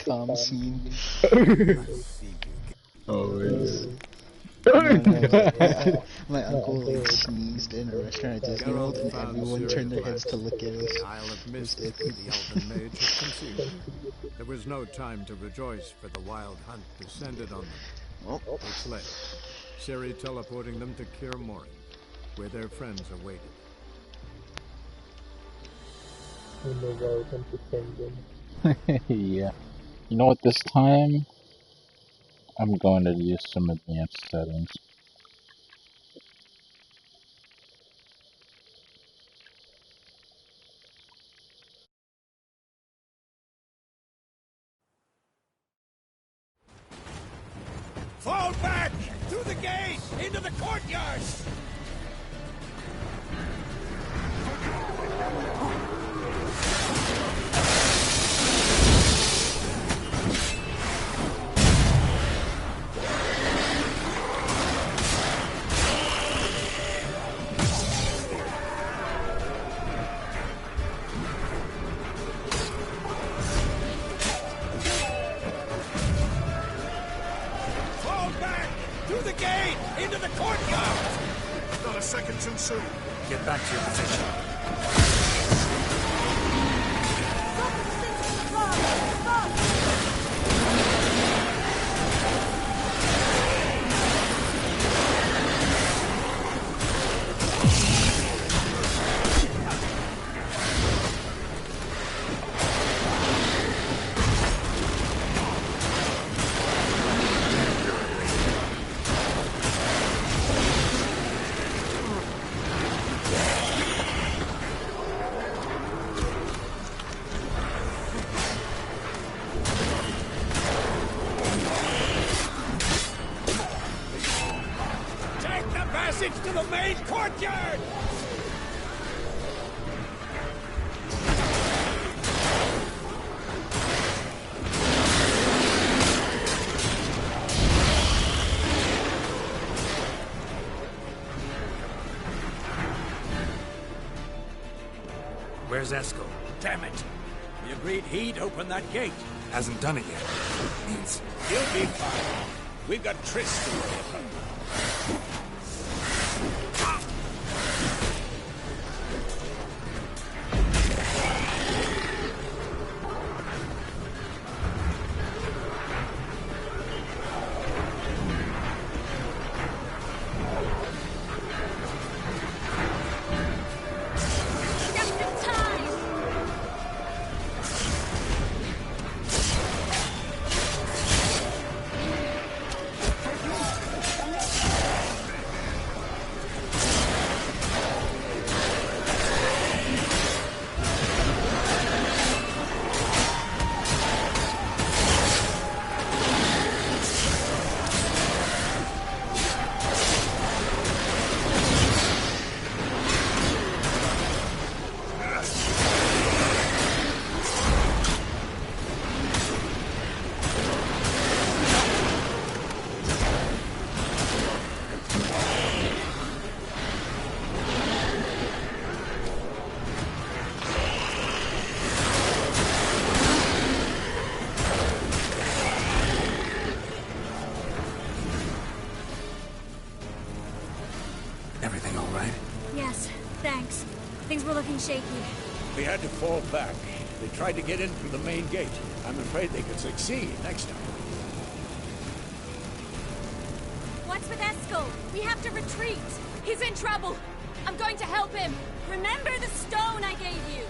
sitcom scene. Always. No, no, my uncle like sneezed in a restaurant at Disney World, and everyone turned their heads to look at us. The Isle of It was Mist, epic. the elven mage had conceived. There was no time to rejoice, for the wild hunt descended on them. Oh, They fled, Sherry teleporting them to Kaer Morhen, where their friends awaited. Yeah. You know what, this time, I'm going to use some advanced settings. Fall back! Through the gate! Into the courtyard! Fall back! Through the gate! Into the courtyard! Not a second too soon. Get back to your position. Take the passage to the main courtyard! Where's Esco? Damn it! We agreed he'd open that gate. Hasn't done it yet. Means he'll be fine. We've got Triss to worry about. Just in time! Everything all right? Yes, thanks. Things were looking shaky. We had to fall back. They tried to get in through the main gate. I'm afraid they could succeed next time. What's with Eskel? We have to retreat. He's in trouble. I'm going to help him. Remember the stone I gave you.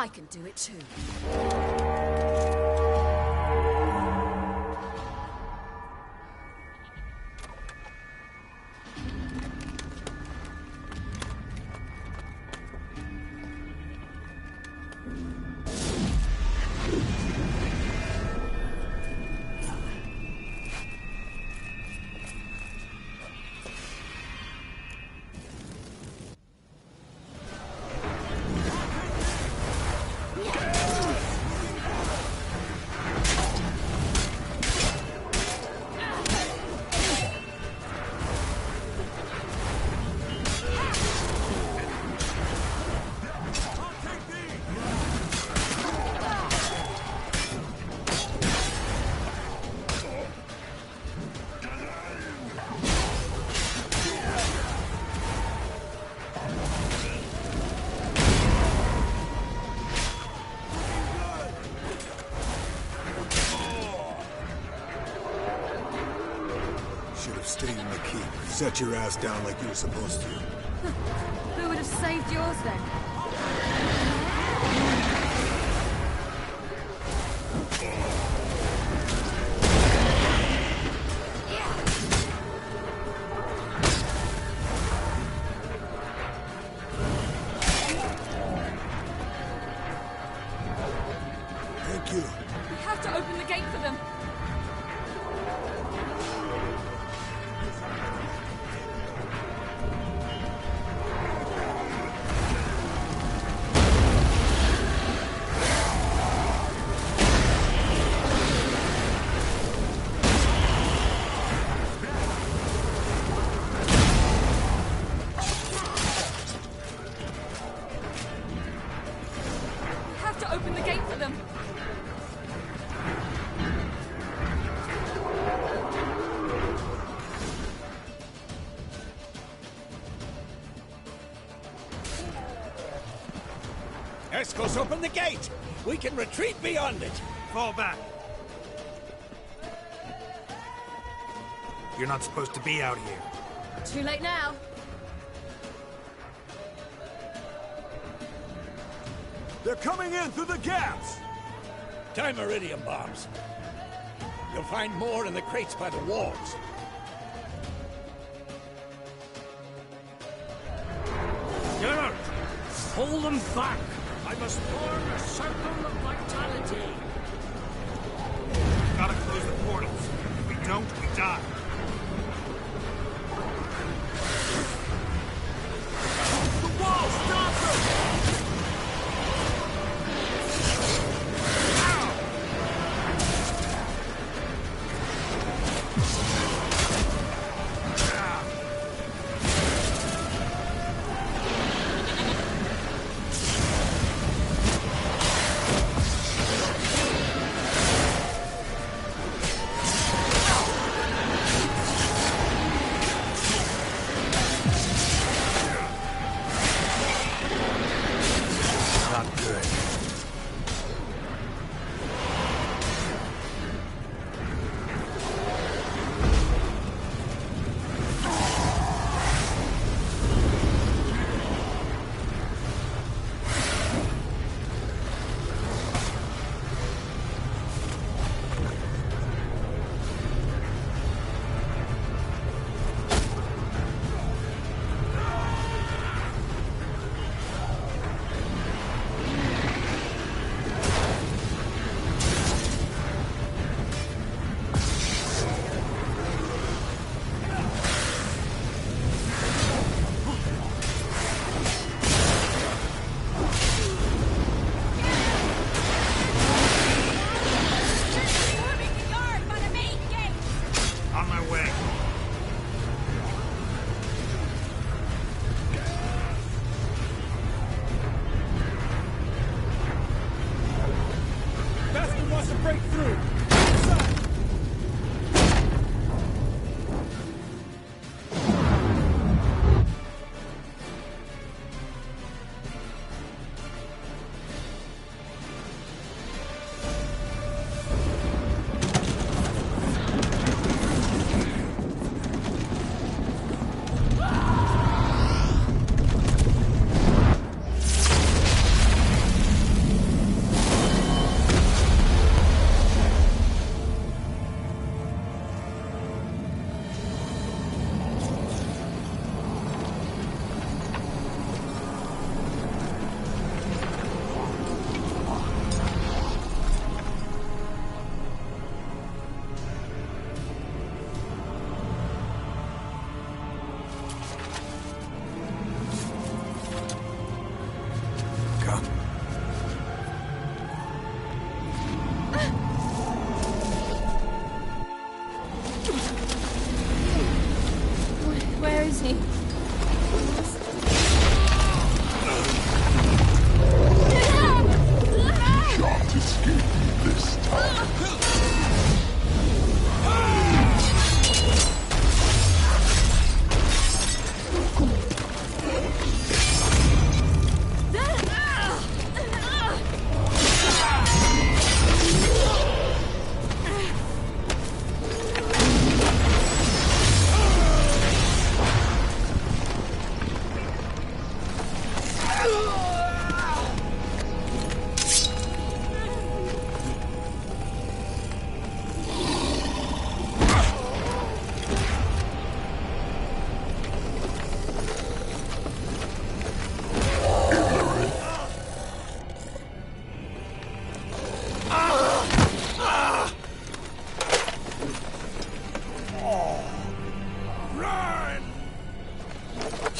I can do it too. Stay in the keep. Set your ass down like you were supposed to. Who would have saved yours then? Thank you. We have to open the gate for them. Open the gate for them. Escos, open the gate! We can retreat beyond it! Fall back. You're not supposed to be out here. Too late now. They're coming in through the gaps! Time iridium bombs. You'll find more in the crates by the walls. Geralt! Hold them back! I must form a circle of vitality. Gotta close the portals. If we don't, we die. The wall! Stop them!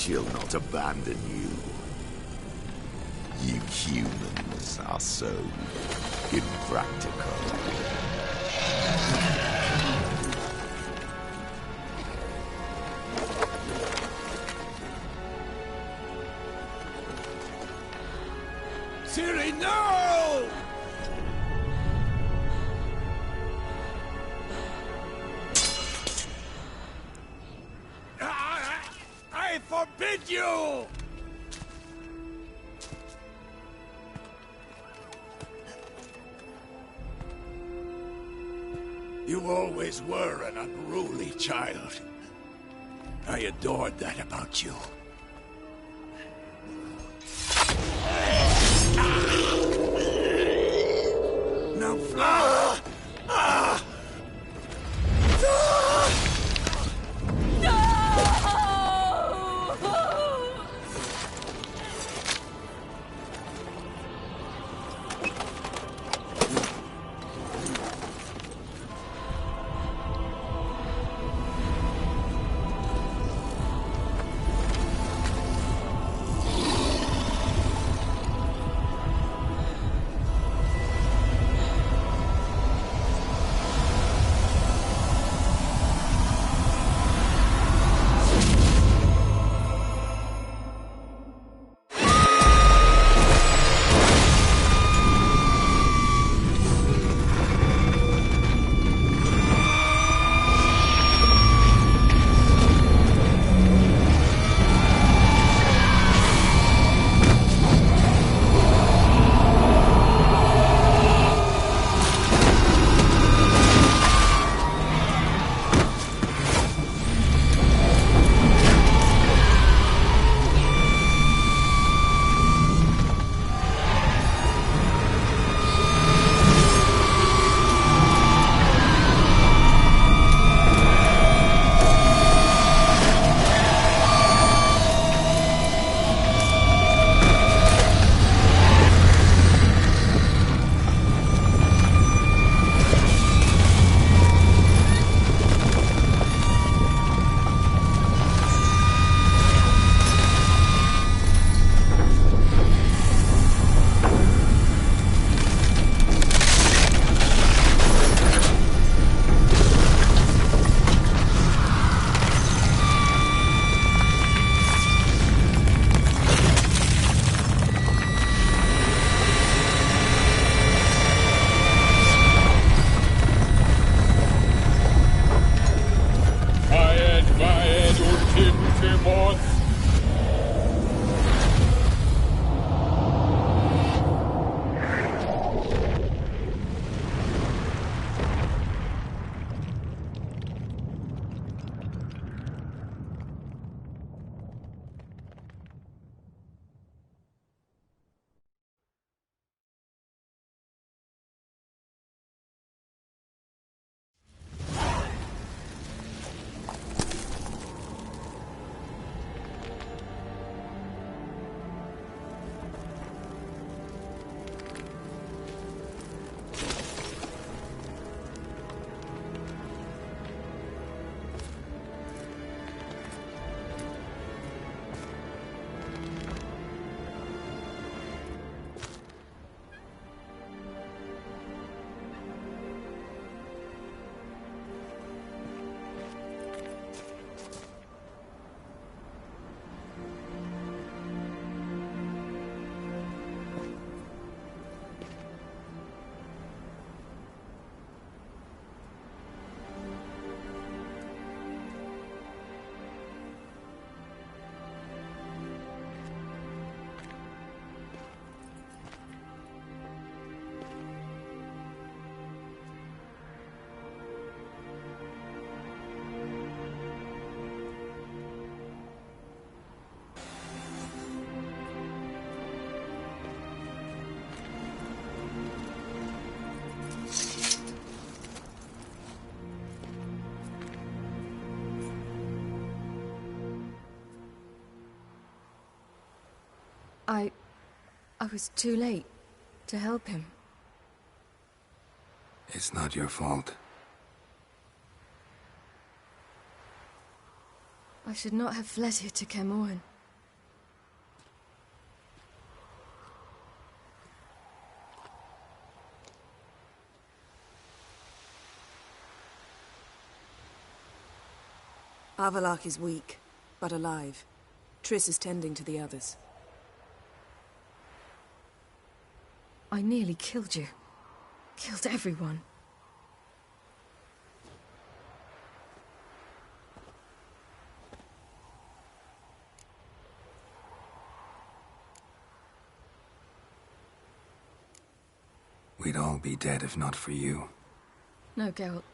She'll not abandon you. You humans are so impractical. Ciri, no! I forbid you! You always were an unruly child. I adored that about you. Now fly! I was too late to help him. It's not your fault. I should not have fled here to Camoran. Havelach is weak, but alive. Triss is tending to the others. I nearly killed you. Killed everyone. We'd all be dead if not for you. No, Geralt.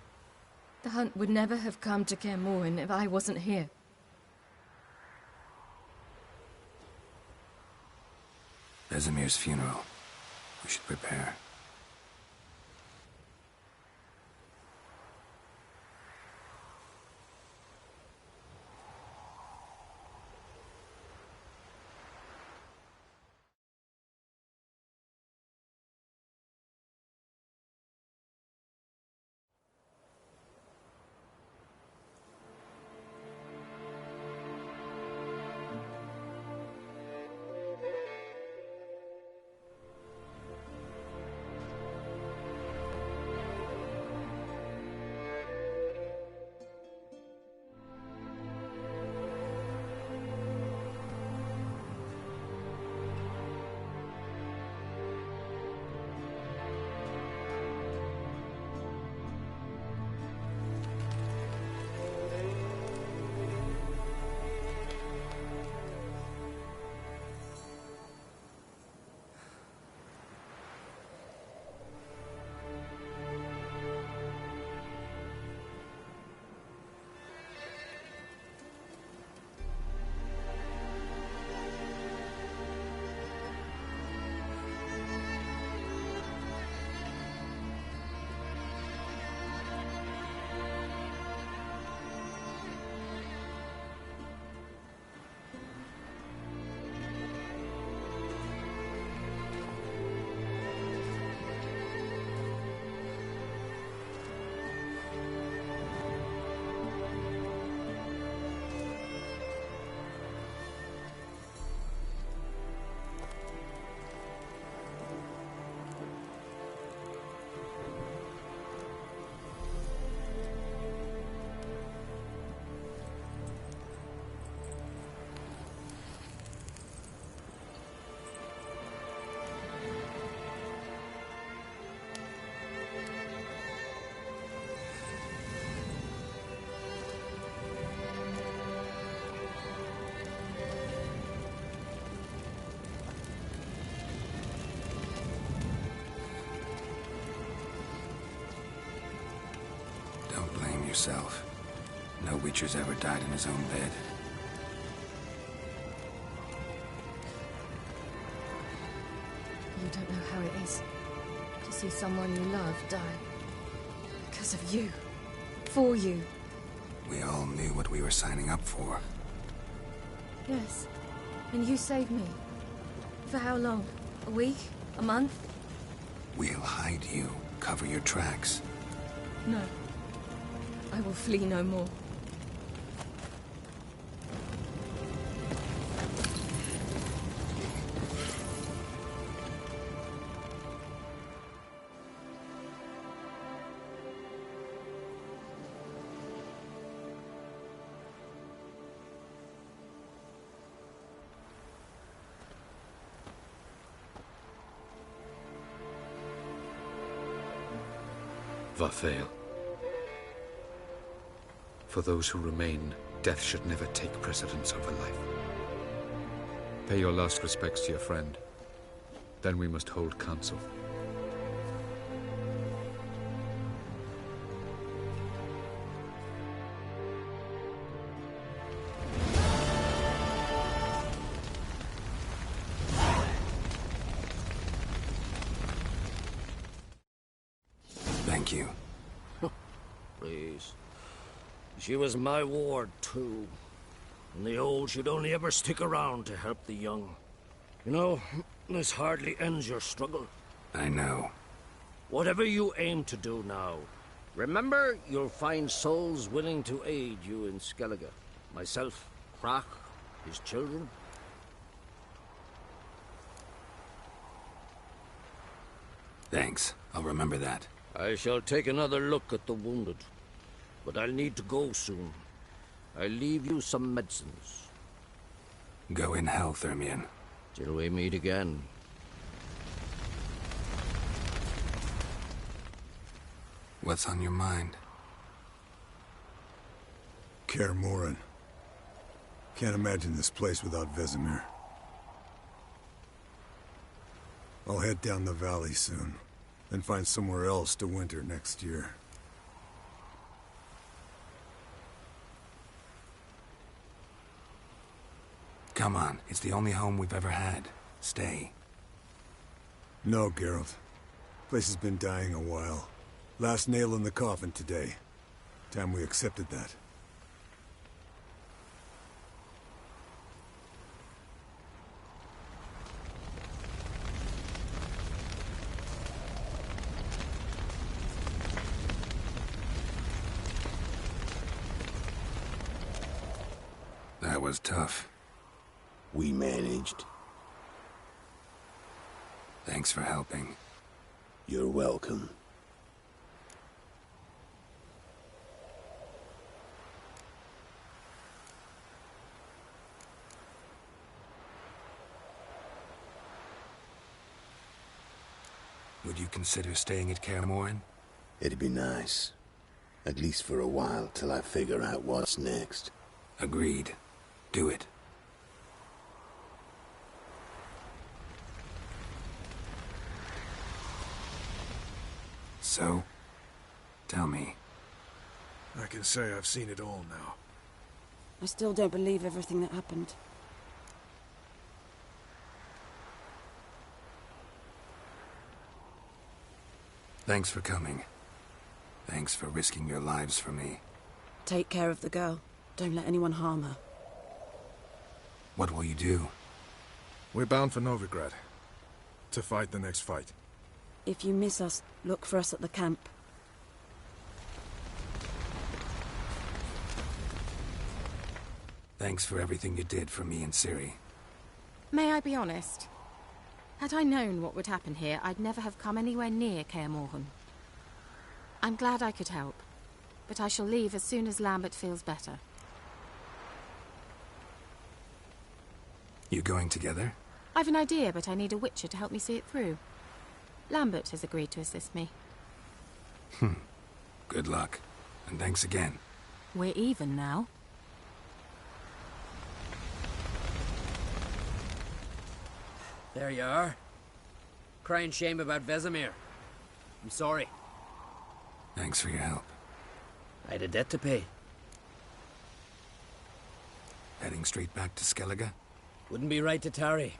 The hunt would never have come to Kaer Morhen if I wasn't here. Vesemir's funeral. We should prepare. Yourself. No Witcher's ever died in his own bed. You don't know how it is to see someone you love die. Because of you. For you. We all knew what we were signing up for. Yes. And you saved me. For how long? A week? A month? We'll hide you. Cover your tracks. No. I will flee no more. Varfail. For those who remain, death should never take precedence over life. Pay your last respects to your friend. Then we must hold council. Thank you. Please. She was my ward, too. And the old should only ever stick around to help the young. You know, this hardly ends your struggle. I know. Whatever you aim to do now, remember you'll find souls willing to aid you in Skellige. Myself, Crach, his children. Thanks. I'll remember that. I shall take another look at the wounded. But I'll need to go soon. I leave you some medicines. Go in hell, Thermian. Till we meet again. What's on your mind? Kaer Morhen. Can't imagine this place without Vesemir. I'll head down the valley soon, then find somewhere else to winter next year. Come on, it's the only home we've ever had. Stay. No, Geralt. Place has been dying a while. Last nail in the coffin today. Time we accepted that. That was tough. We managed. Thanks for helping. You're welcome. Would you consider staying at Kaer Morhen? It'd be nice. At least for a while, till I figure out what's next. Agreed. Do it. So, tell me. I can say I've seen it all now. I still don't believe everything that happened. Thanks for coming. Thanks for risking your lives for me. Take care of the girl. Don't let anyone harm her. What will you do? We're bound for Novigrad. To fight the next fight. If you miss us, look for us at the camp. Thanks for everything you did for me and Ciri. May I be honest? Had I known what would happen here, I'd never have come anywhere near Kaer Morhen. I'm glad I could help, but I shall leave as soon as Lambert feels better. You going together? I've an idea, but I need a witcher to help me see it through. Lambert has agreed to assist me. Good luck, and thanks again. We're even now. There you are. Crying shame about Vesemir. I'm sorry. Thanks for your help. I had a debt to pay. Heading straight back to Skellige? Wouldn't be right to tarry.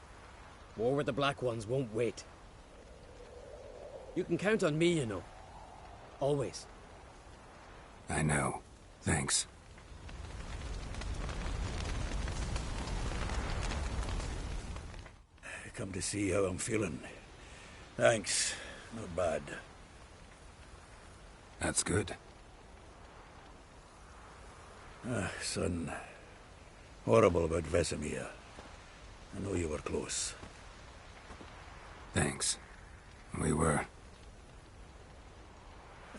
War with the Black Ones won't wait. You can count on me, you know. Always. I know. Thanks. Come to see how I'm feeling. Thanks. Not bad. That's good. Son. Horrible about Vesemir. I know you were close. Thanks. We were.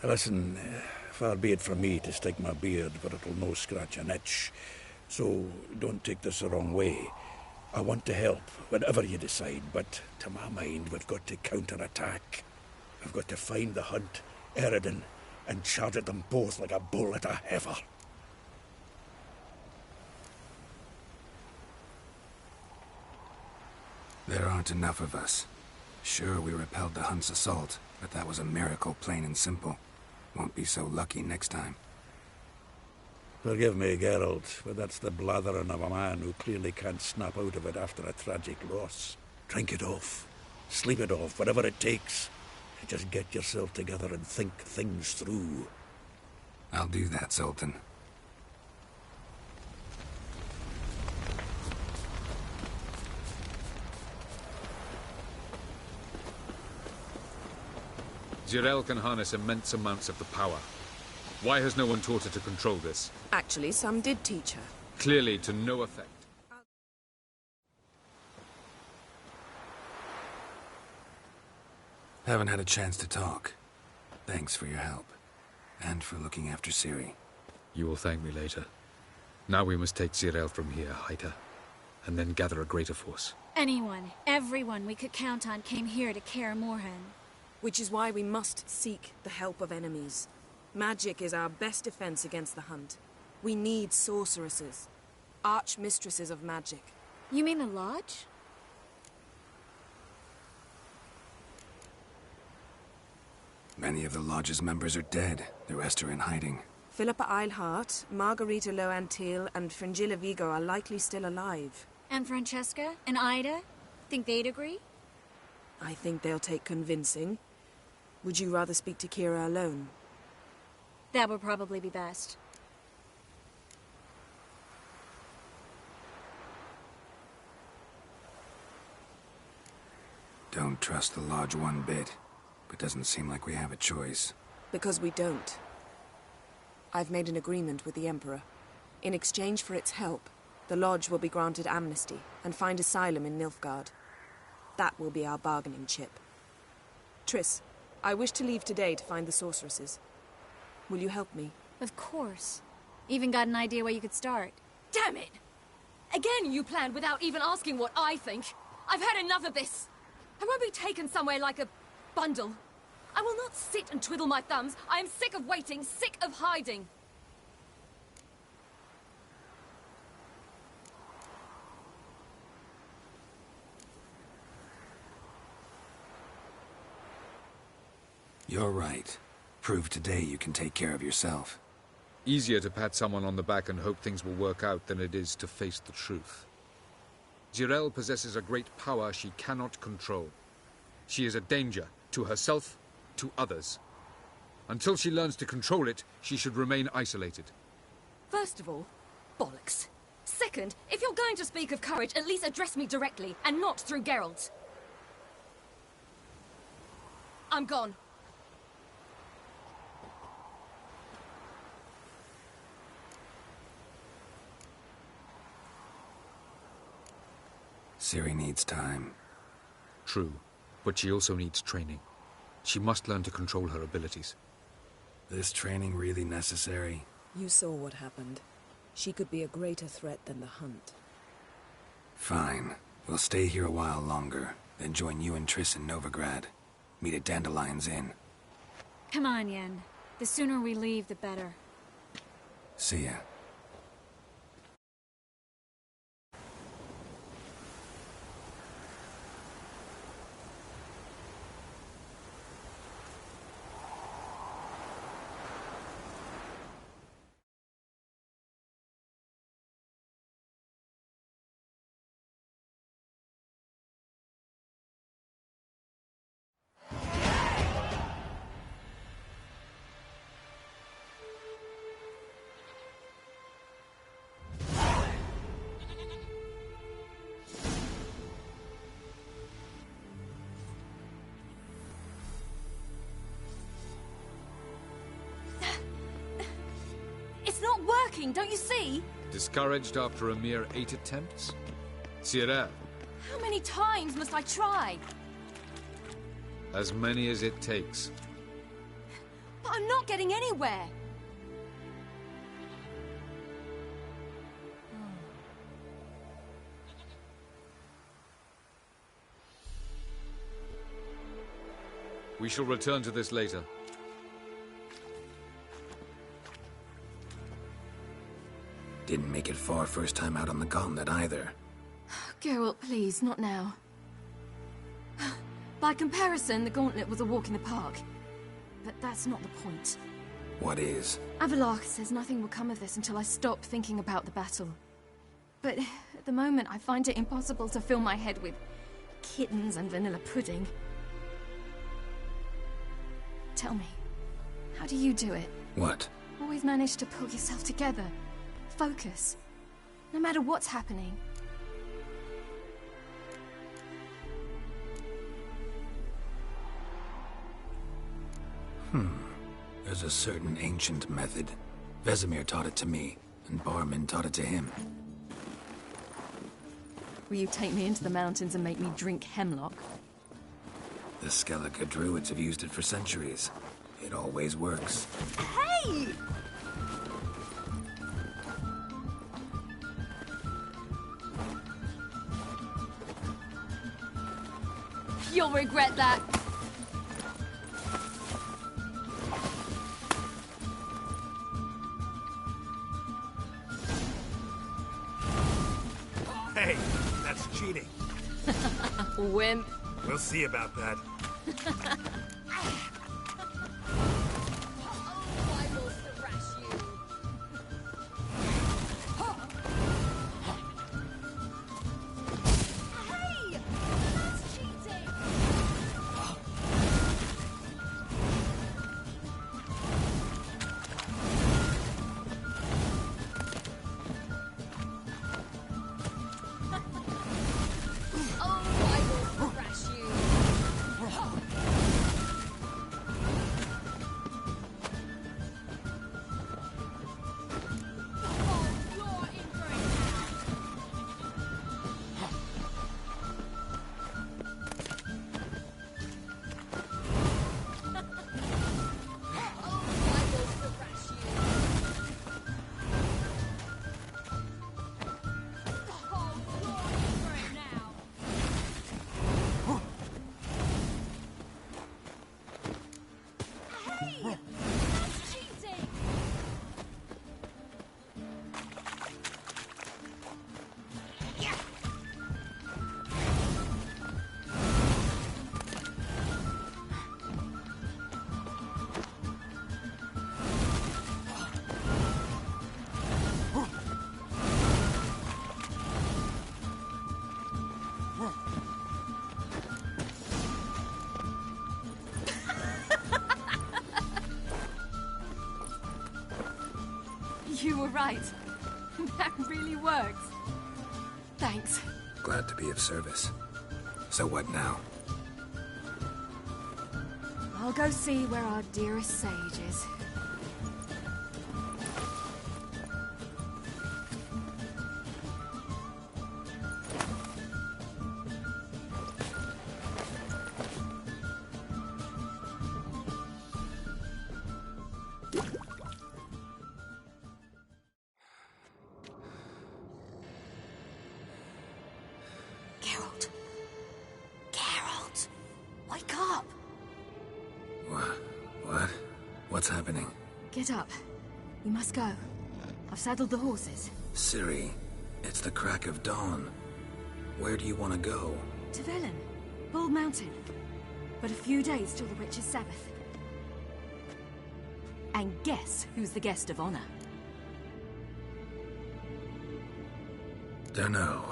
Listen, far be it from me to stick my beard, but it'll no scratch an itch. So don't take this the wrong way. I want to help, whatever you decide, but to my mind, we've got to counterattack. We've got to find the Hunt, Eredin, and charge at them both like a bull at a heifer. There aren't enough of us. Sure, we repelled the Hunt's assault, but that was a miracle, plain and simple. Won't be so lucky next time. Forgive me, Geralt, but that's the blathering of a man who clearly can't snap out of it after a tragic loss. Drink it off. Sleep it off, whatever it takes. Just get yourself together and think things through. I'll do that, Sultan. Jirel can harness immense amounts of the power. Why has no one taught her to control this? Actually, some did teach her. Clearly to no effect. Haven't had a chance to talk. Thanks for your help. And for looking after Ciri. You will thank me later. Now we must take Zirael from here, hide her, and then gather a greater force. Anyone, everyone we could count on came here to Kaer Morhen. Which is why we must seek the help of enemies. Magic is our best defense against the Hunt. We need sorceresses. Archmistresses of magic. You mean the Lodge? Many of the Lodge's members are dead. The rest are in hiding. Philippa Eilhart, Margarita Loantil, and Fringilla Vigo are likely still alive. And Francesca? And Ida? Think they'd agree? I think they'll take convincing. Would you rather speak to Kira alone? That would probably be best. Don't trust the Lodge one bit, but doesn't seem like we have a choice. Because we don't. I've made an agreement with the Emperor. In exchange for its help, the Lodge will be granted amnesty and find asylum in Nilfgaard. That will be our bargaining chip. Triss, I wish to leave today to find the sorceresses. Will you help me? Of course. Even got an idea where you could start. Damn it! Again you planned without even asking what I think. I've had enough of this. I won't be taken somewhere like a bundle. I will not sit and twiddle my thumbs. I am sick of waiting, sick of hiding. You're right. Prove today you can take care of yourself. Easier to pat someone on the back and hope things will work out than it is to face the truth. Zirael possesses a great power she cannot control. She is a danger to herself, to others. Until she learns to control it, she should remain isolated. First of all, bollocks. Second, if you're going to speak of courage, at least address me directly, and not through Geralt. I'm gone. Ciri needs time. True, but she also needs training. She must learn to control her abilities. This training really necessary? You saw what happened. She could be a greater threat than the Hunt. Fine. We'll stay here a while longer, then join you and Triss in Novigrad. Meet at Dandelion's Inn. Come on, Yen. The sooner we leave, the better. See ya. Don't you see? Discouraged after a mere 8 attempts? Zirael. How many times must I try? As many as it takes. But I'm not getting anywhere. We shall return to this later. Didn't make it far first time out on the gauntlet either. Geralt, please, not now. By comparison, the gauntlet was a walk in the park. But that's not the point. What is? Avallac'h says nothing will come of this until I stop thinking about the battle. But at the moment, I find it impossible to fill my head with kittens and vanilla pudding. Tell me, how do you do it? What? Always manage to pull yourself together. Focus. No matter what's happening. There's a certain ancient method. Vesemir taught it to me, and Barman taught it to him. Will you take me into the mountains and make me drink hemlock? The Skellige druids have used it for centuries. It always works. Hey! You'll regret that. Hey, that's cheating. Wimp. We'll see about that. You were right. That really worked. Thanks. Glad to be of service. So what now? I'll go see where our dearest sage is. Geralt. Geralt. Wake up. What? What's happening? Get up. You must go. I've saddled the horses. Ciri, it's the crack of dawn. Where do you want to go? To Velen. Bald Mountain. But a few days till the Witch's Sabbath. And guess who's the guest of honor? Dunno.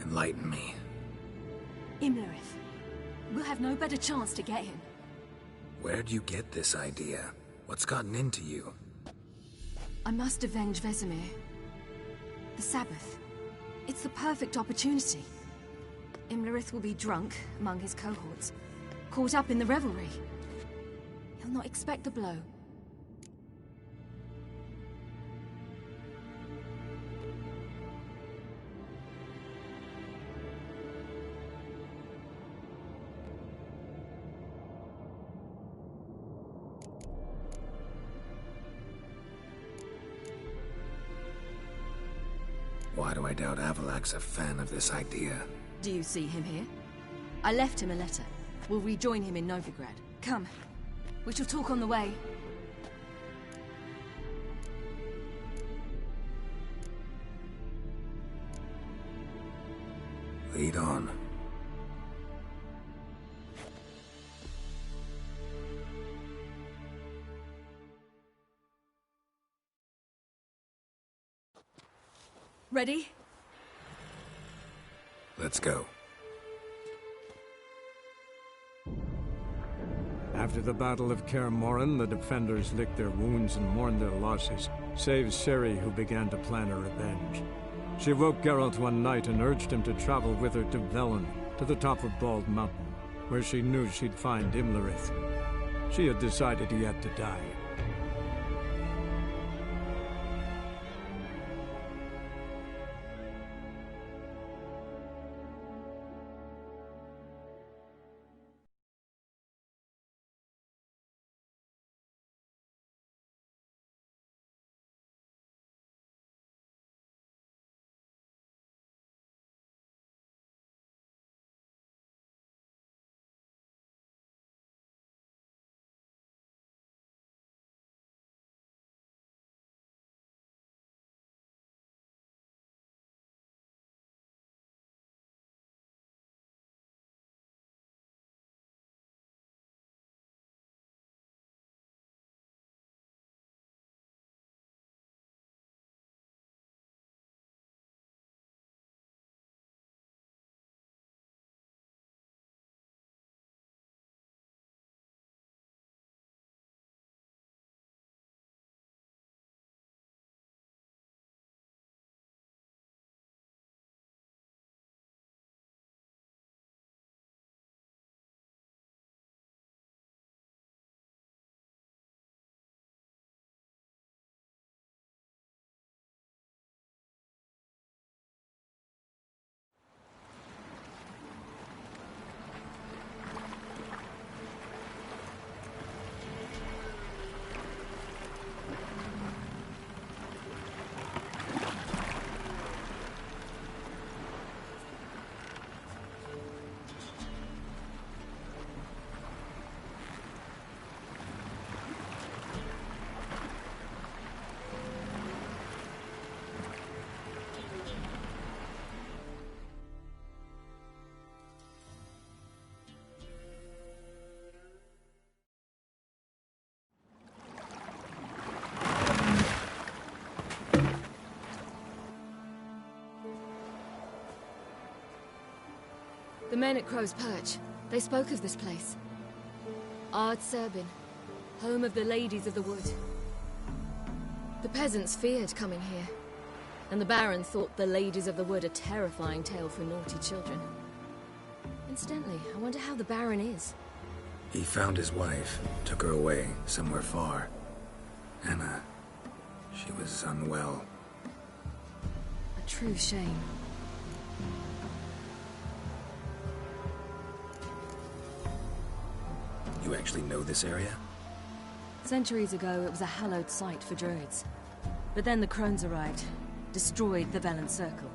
Enlighten me. Imlerith. We'll have no better chance to get him. Where'd you get this idea? What's gotten into you? I must avenge Vesemir. The Sabbath. It's the perfect opportunity. Imlerith will be drunk among his cohorts, caught up in the revelry. He'll not expect the blow. Why do I doubt Avalak's a fan of this idea? Do you see him here? I left him a letter. We'll rejoin him in Novigrad. Come. We shall talk on the way. Lead on. Ready? Let's go. After the Battle of Kaer Morhen, the defenders licked their wounds and mourned their losses, save Ciri, who began to plan a revenge. She woke Geralt one night and urged him to travel with her to Velen, to the top of Bald Mountain, where she knew she'd find Imlerith. She had decided he had to die. The men at Crow's Perch, they spoke of this place. R.I.P, home of the Ladies of the Wood. The peasants feared coming here, and the Baron thought the Ladies of the Wood a terrifying tale for naughty children. Incidentally, I wonder how the Baron is. He found his wife, took her away, somewhere far. Anna, she was unwell. A true shame. You actually know this area? Centuries ago, it was a hallowed site for druids. But then the crones arrived, destroyed the Velen Circle,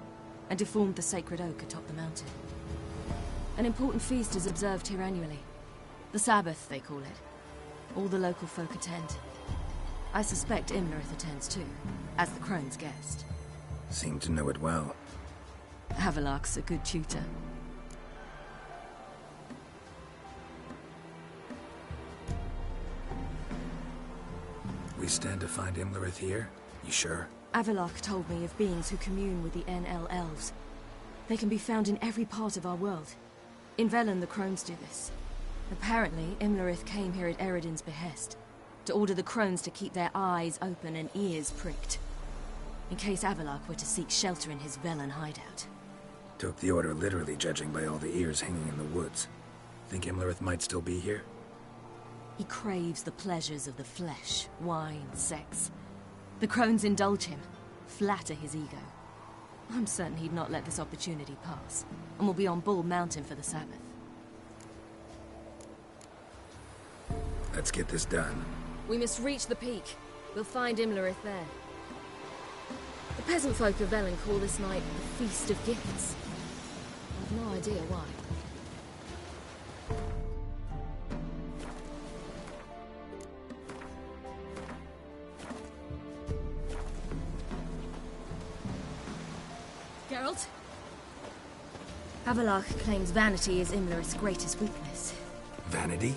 and deformed the sacred oak atop the mountain. An important feast is observed here annually. The Sabbath, they call it. All the local folk attend. I suspect Imlerith attends too, as the crone's guest. Seem to know it well. Havelark's a good tutor. We stand to find Imlerith here? You sure? Avilark told me of beings who commune with the NL elves. They can be found in every part of our world. In Velen, the crones do this. Apparently, Imlerith came here at Eredin's behest, to order the crones to keep their eyes open and ears pricked, in case Avilark were to seek shelter in his Velen hideout. Took the order literally, judging by all the ears hanging in the woods. Think Imlerith might still be here? He craves the pleasures of the flesh, wine, sex. The crones indulge him, flatter his ego. I'm certain he'd not let this opportunity pass, and will be on Bull Mountain for the Sabbath. Let's get this done. We must reach the peak. We'll find Imlerith there. The peasant folk of Velen call this night the Feast of Gifts. I've no idea why. Geralt? Havelark claims vanity is Imlerith's greatest weakness. Vanity?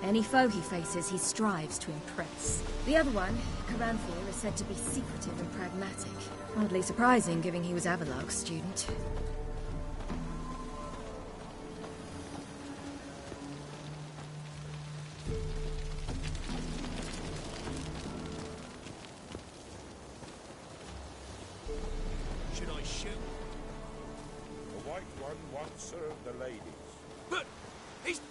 Any foe he faces, he strives to impress. The other one, Caranthir, is said to be secretive and pragmatic. Hardly surprising, given he was Avilark's student. Should I shoot? The White One wants serve the ladies. But he's...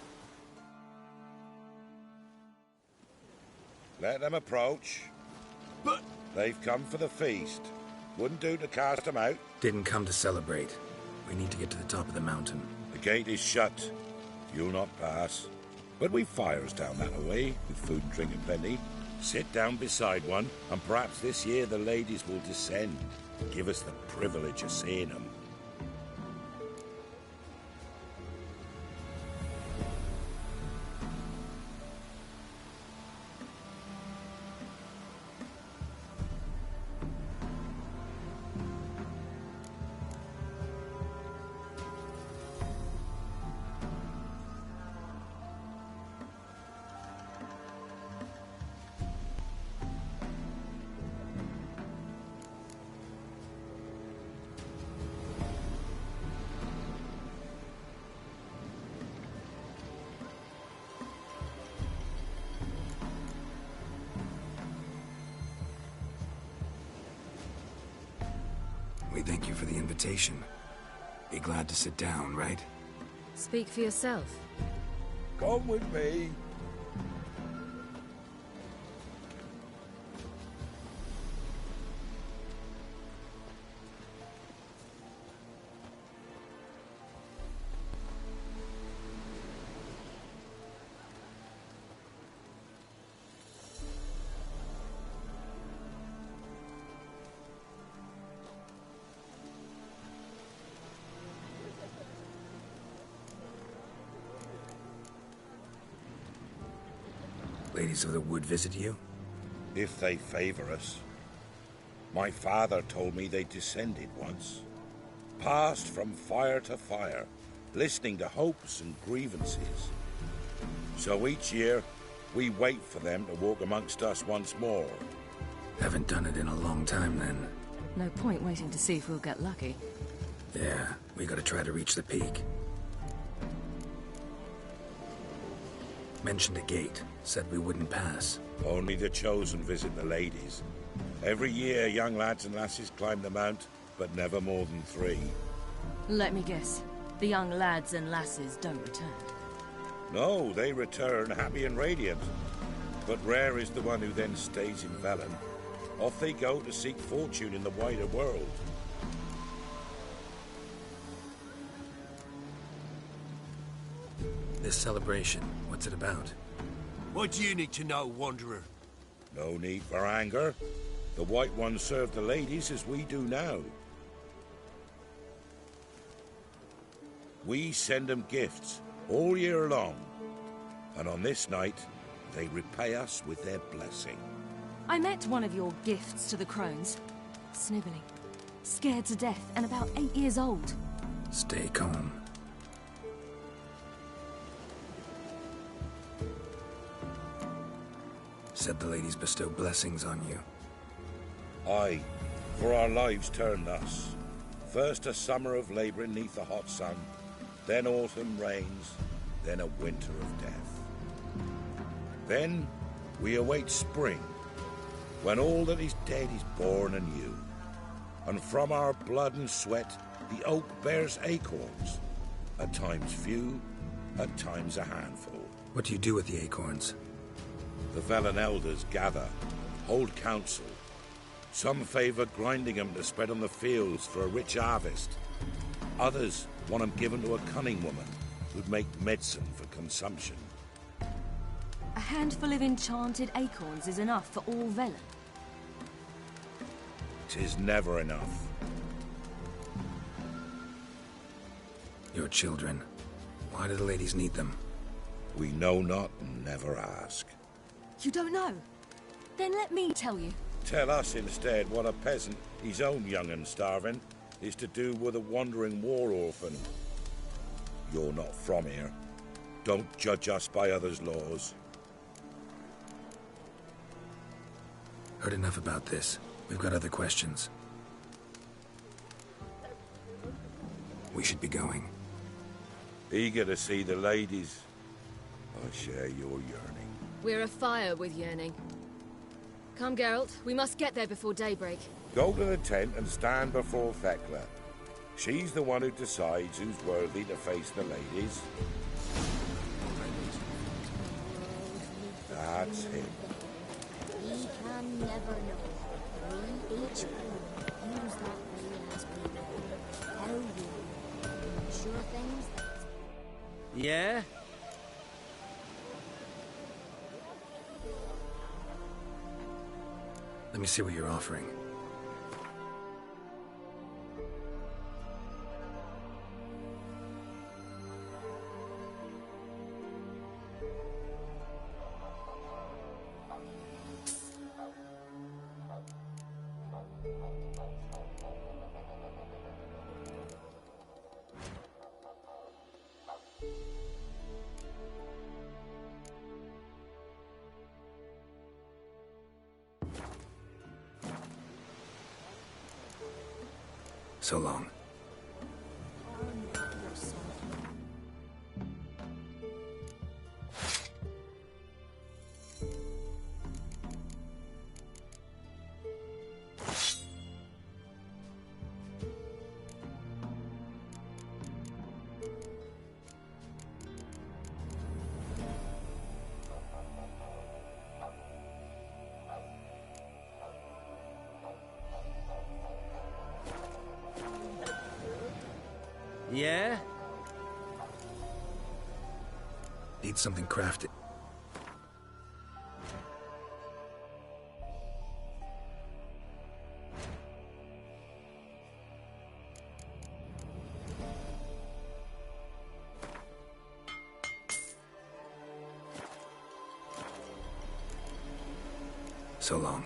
Let them approach. But... They've come for the feast. Wouldn't do to cast them out. Didn't come to celebrate. We need to get to the top of the mountain. The gate is shut. You'll not pass. But we've fires down that way, with food and drink and plenty. Sit down beside one, and perhaps this year the ladies will descend. Give us the privilege of seeing them. We thank you for the invitation. Be glad to sit down, right? Speak for yourself. Come with me. Ladies of the Wood visit you? If they favor us. My father told me they descended once. Passed from fire to fire, listening to hopes and grievances. So each year, we wait for them to walk amongst us once more. Haven't done it in a long time, then. No point waiting to see if we'll get lucky. Yeah, we gotta try to reach the peak. Mentioned a gate. Said we wouldn't pass. Only the chosen visit the ladies. Every year, young lads and lasses climb the mount, but never more than 3. Let me guess. The young lads and lasses don't return. No, they return happy and radiant. But rare is the one who then stays in Velen. Off they go to seek fortune in the wider world. This celebration, what's it about? What do you need to know, Wanderer? No need for anger. The White Ones serve the ladies as we do now. We send them gifts all year long. And on this night, they repay us with their blessing. I met one of your gifts to the crones. Snivelling. Scared to death and about 8 years old. Stay calm. Said the ladies bestow blessings on you. Aye, for our lives turn thus. First a summer of labouring neath the hot sun, then autumn rains, then a winter of death. Then we await spring, when all that is dead is born anew. And from our blood and sweat the oak bears acorns, at times few, at times a handful. What do you do with the acorns? The Velen elders gather, hold council. Some favour grinding them to spread on the fields for a rich harvest. Others want them given to a cunning woman who'd make medicine for consumption. A handful of enchanted acorns is enough for all Velen. 'Tis never enough. Your children. Why do the ladies need them? We know not and never ask. You don't know? Then let me tell you. Tell us instead what a peasant, his own young and starving, is to do with a wandering war orphan. You're not from here. Don't judge us by others' laws. Heard enough about this. We've got other questions. We should be going. Eager to see the ladies. I share your yearning. We're afire with yearning. Come, Geralt. We must get there before daybreak. Go to the tent and stand before Thekla. She's the one who decides who's worthy to face the ladies. That's him. We can never know. We each use that way as people. How we sure things that... Yeah? Let me see what you're offering. So long. Yeah? Need something crafted. So long.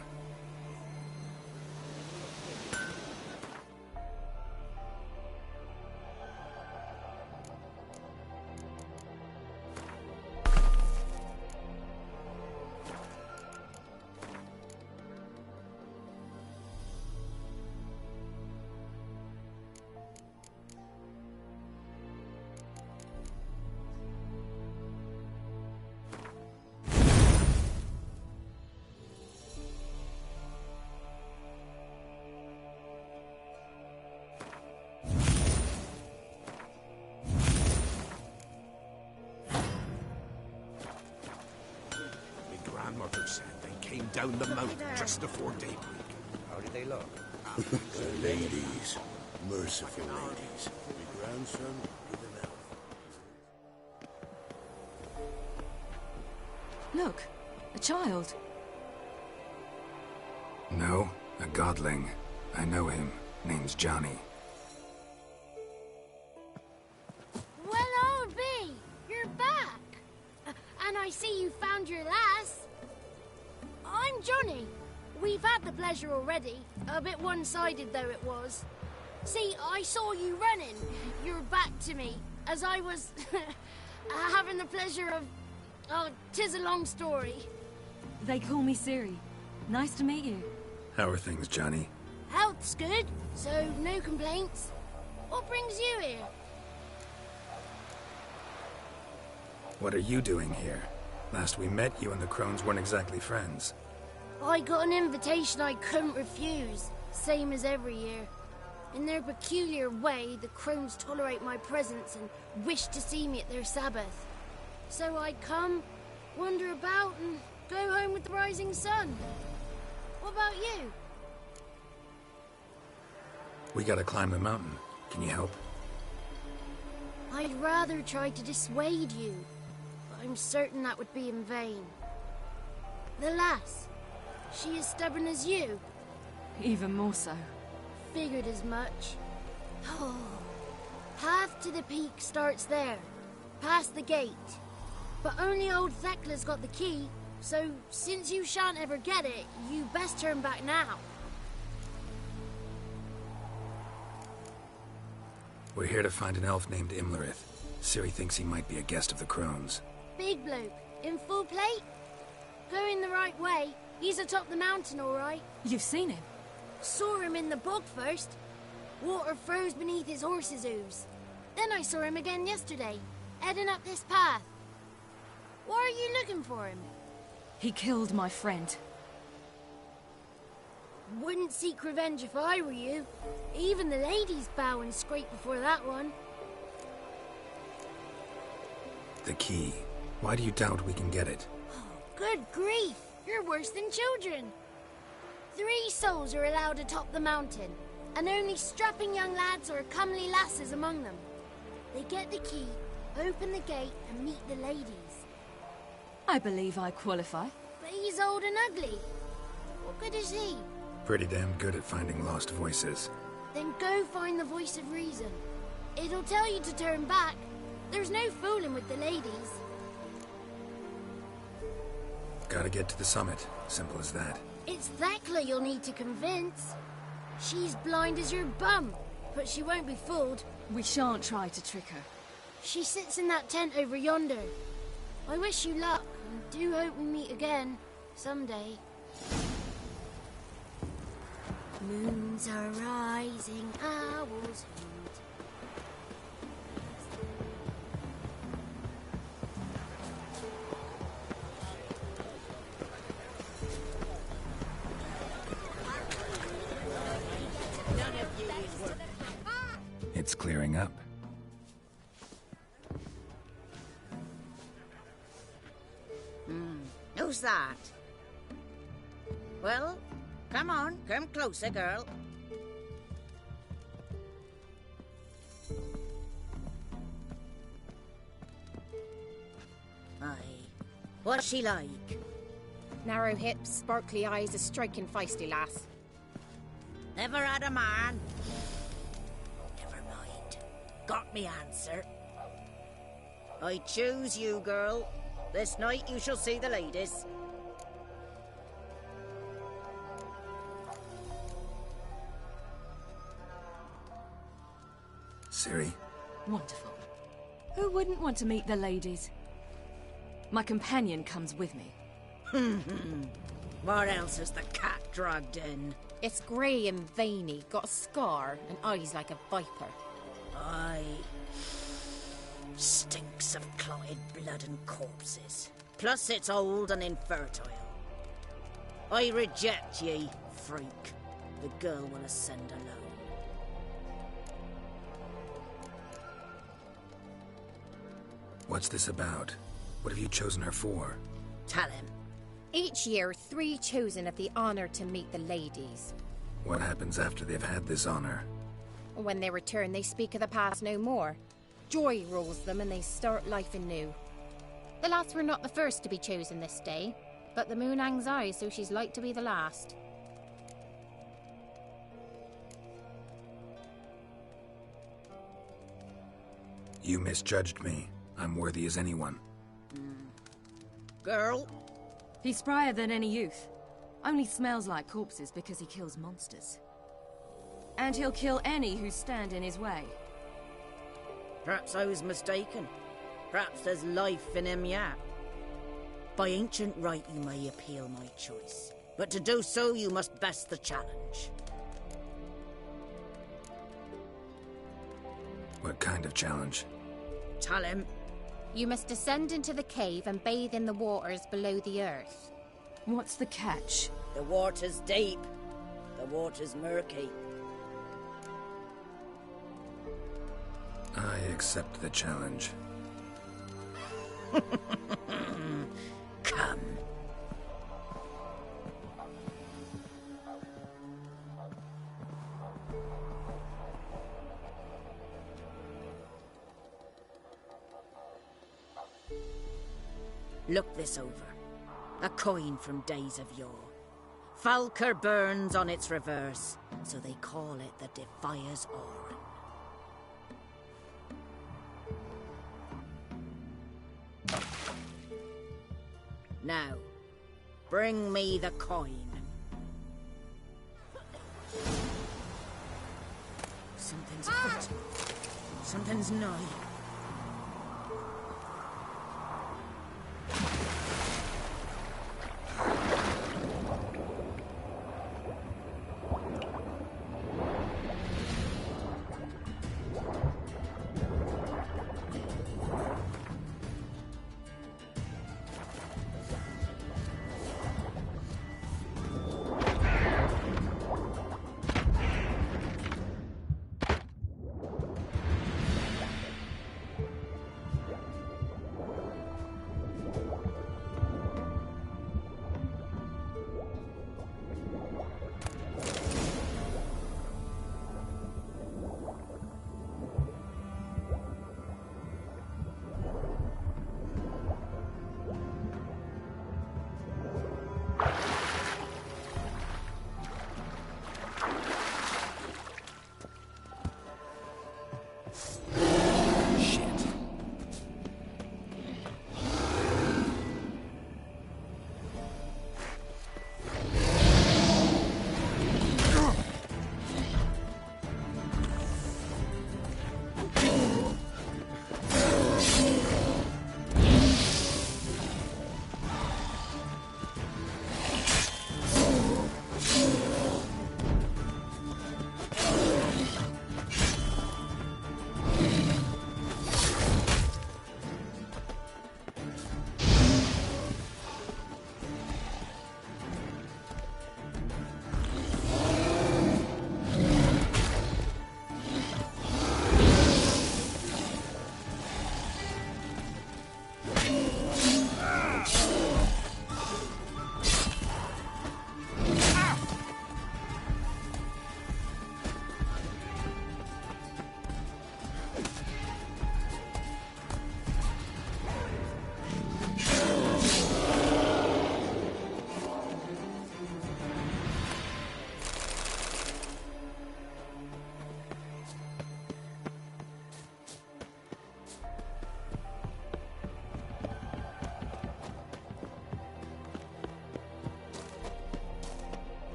down the mountain just before daybreak. How did they look? The ladies. Merciful ladies. My grandson with an elf. Look, a child. No, a godling. I know him. Name's Johnny. Well, R.I.P., you're back. And I see you found your lass. I'm Johnny. We've had the pleasure already. A bit one-sided, though it was. See, I saw you running. Your back to me, as I was having the pleasure of... Oh, 'tis a long story. They call me Ciri. Nice to meet you. How are things, Johnny? Health's good, so no complaints. What brings you here? What are you doing here? Last we met, you and the crones weren't exactly friends. I got an invitation I couldn't refuse, same as every year. In their peculiar way, the crones tolerate my presence and wish to see me at their Sabbath. So I come, wander about, and go home with the rising sun. What about you? We gotta climb the mountain. Can you help? I'd rather try to dissuade you, but I'm certain that would be in vain. The lass, she as stubborn as you? Even more so. Figured as much. Oh. Path to the peak starts there, past the gate. But only old Thekla's got the key, so since you shan't ever get it, you best turn back now. We're here to find an elf named Imlerith. Ciri thinks he might be a guest of the crones. Big bloke, in full plate? Going the right way. He's atop the mountain, all right. You've seen him? Saw him in the bog first. Water froze beneath his horse's hooves. Then I saw him again yesterday, heading up this path. Why are you looking for him? He killed my friend. Wouldn't seek revenge if I were you. Even the ladies bow and scrape before that one. The key. Why do you doubt we can get it? Good grief! You're worse than children. 3 souls are allowed atop the mountain, and only strapping young lads or comely lasses among them. They get the key, open the gate, and meet the ladies. I believe I qualify. But he's old and ugly. What good is he? Pretty damn good at finding lost voices. Then go find the voice of reason. It'll tell you to turn back. There's no fooling with the ladies. Gotta get to the summit. Simple as that. It's Thekla you'll need to convince. She's blind as your bum, but she won't be fooled. We shan't try to trick her. She sits in that tent over yonder. I wish you luck, and do hope we meet again, someday. Moons are rising, owls hoot. It's clearing up. Who's that? Well, come on, come closer, girl. Aye. What's she like? Narrow hips, sparkly eyes, a striking feisty lass. Never had a man. Never mind. Got me answer. I choose you, girl. This night you shall see the ladies. Ciri? Wonderful. Who wouldn't want to meet the ladies? My companion comes with me. What else is the cat dragged in? It's grey and veiny, got a scar, and eyes like a viper. Aye. Stinks of clotted blood and corpses. Plus it's old and infertile. I reject ye, freak. The girl will ascend alone. What's this about? What have you chosen her for? Tell him. Each year, 3 chosen have the honor to meet the ladies. What happens after they've had this honor? When they return, they speak of the past no more. Joy rules them and they start life anew. The lads were not the first to be chosen this day, but the moon hangs high, so she's like to be the last. You misjudged me. I'm worthy as anyone. Girl? He's sprier than any youth. Only smells like corpses because he kills monsters. And he'll kill any who stand in his way. Perhaps I was mistaken. Perhaps there's life in him yet. By ancient right you may appeal my choice, but to do so you must best the challenge. What kind of challenge? Tell him. You must descend into the cave and bathe in the waters below the earth. What's the catch? The water's deep. The water's murky. I accept the challenge. Come. Look this over. A coin from days of yore. Falker burns on its reverse, so they call it the Defier's Oran. Now, bring me the coin. Something's afoot. Something's nigh.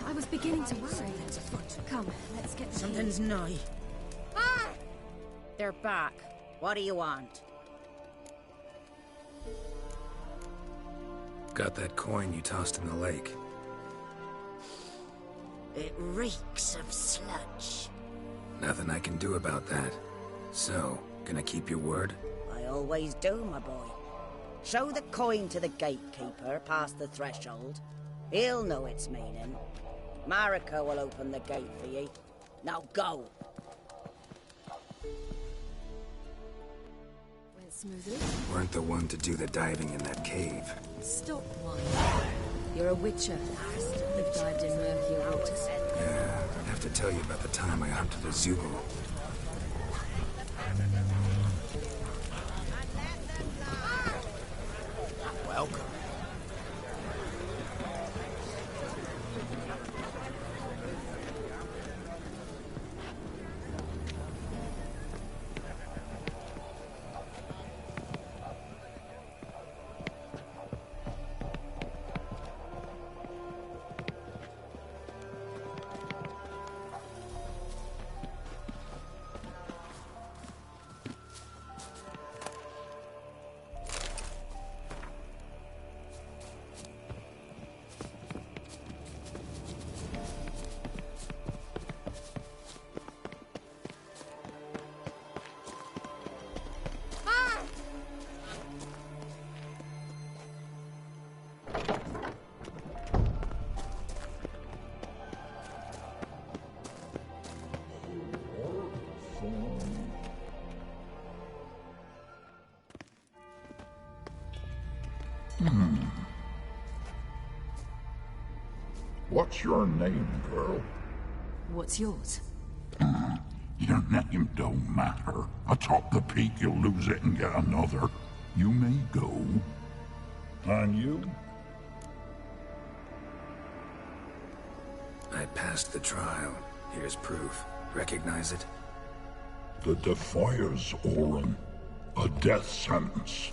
I was beginning to worry. Come, let's get Something's nigh. Ah! They're back. What do you want? Got that coin you tossed in the lake. It reeks of sludge. Nothing I can do about that. So, gonna keep your word? I always do, my boy. Show the coin to the gatekeeper past the threshold. He'll know its meaning. Marika will open the gate for ye. Now go. Went smoothly. Weren't the one to do the diving in that cave. Stop whining. You're a witcher. You've dived in murkier waters. Yeah, I'd have to tell you about the time I hunted a Zeugle. Welcome. What's your name, girl? What's yours? Your name don't matter. Atop the peak, you'll lose it and get another. You may go. And you? I passed the trial. Here's proof. Recognize it? The Defier's Orin. A death sentence.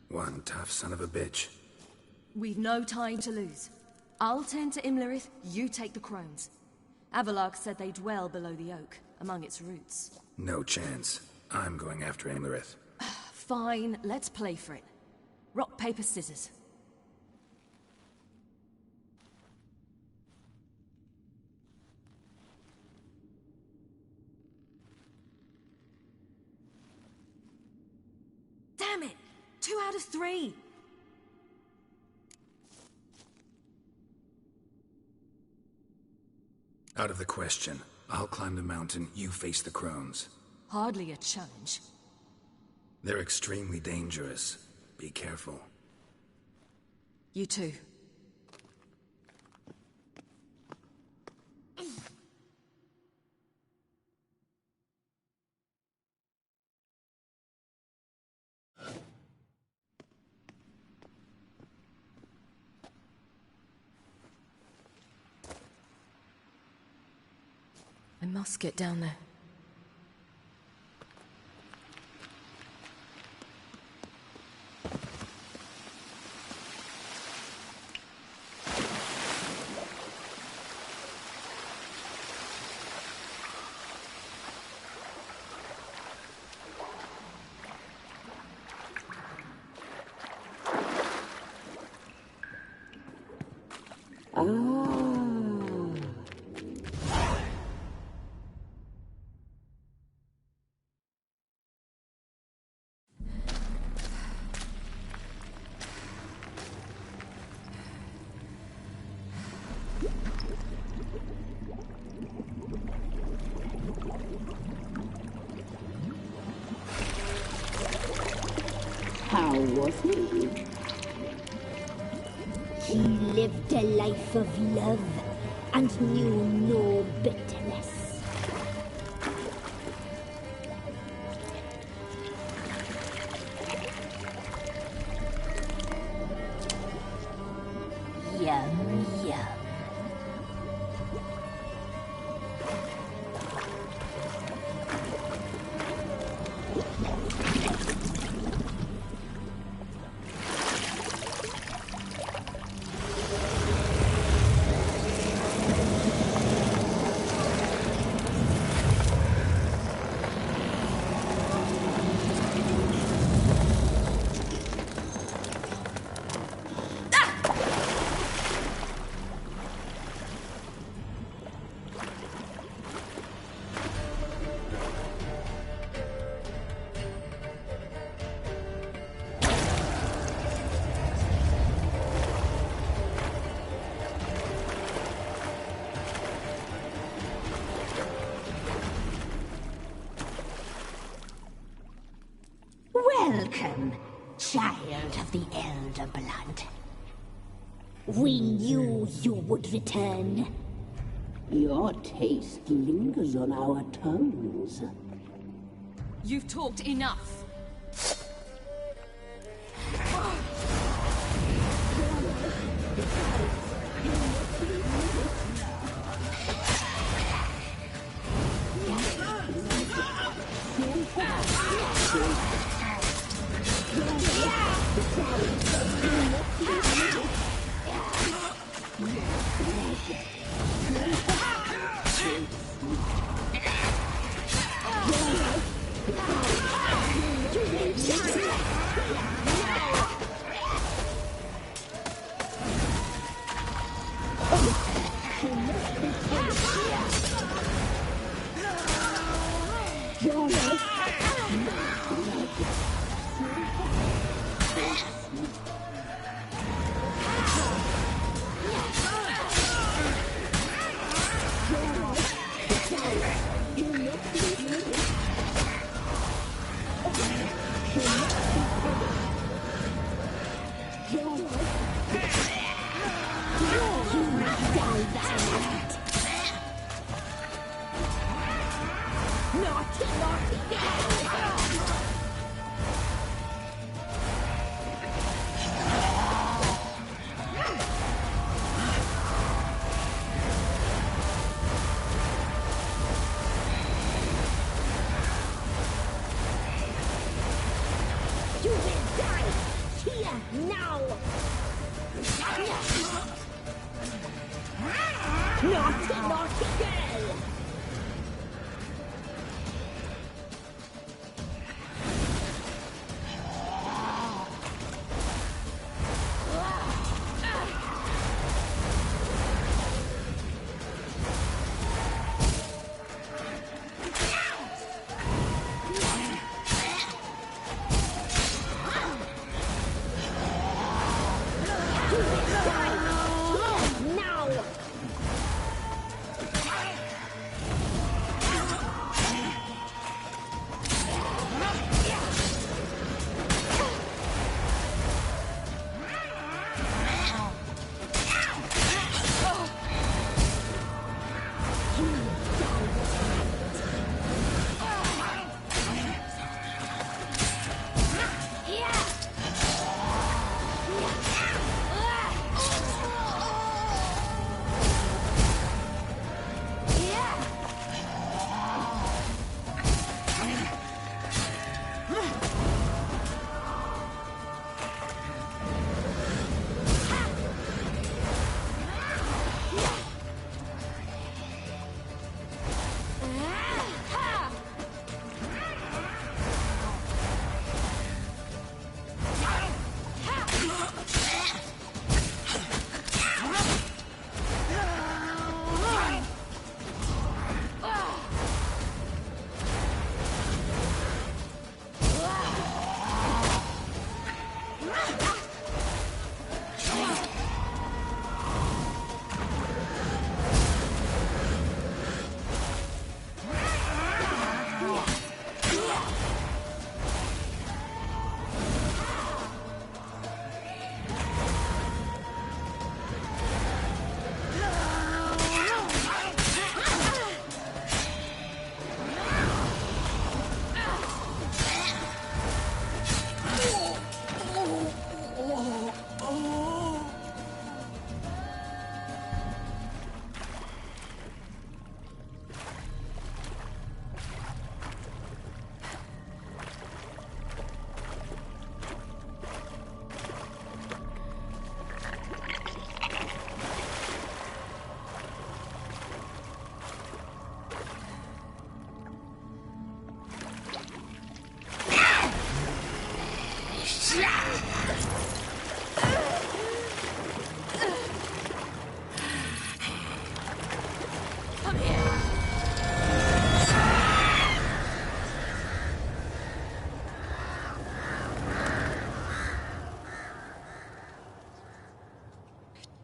One tough son of a bitch. We've no time to lose. I'll tend to Imlerith, you take the crones. Avalark said they dwell below the oak, among its roots. No chance. I'm going after Imlerith. Fine, let's play for it. Rock, paper, scissors. Damn it! 2 out of 3! Out of the question. I'll climb the mountain, you face the crones. Hardly a challenge. They're extremely dangerous. Be careful. You too. I must get down there. was he? He lived a life of love and knew no bitterness. Yum, yum. Welcome, child of the Elder Blood. We knew you would return. Your taste lingers on our tongues. You've talked enough.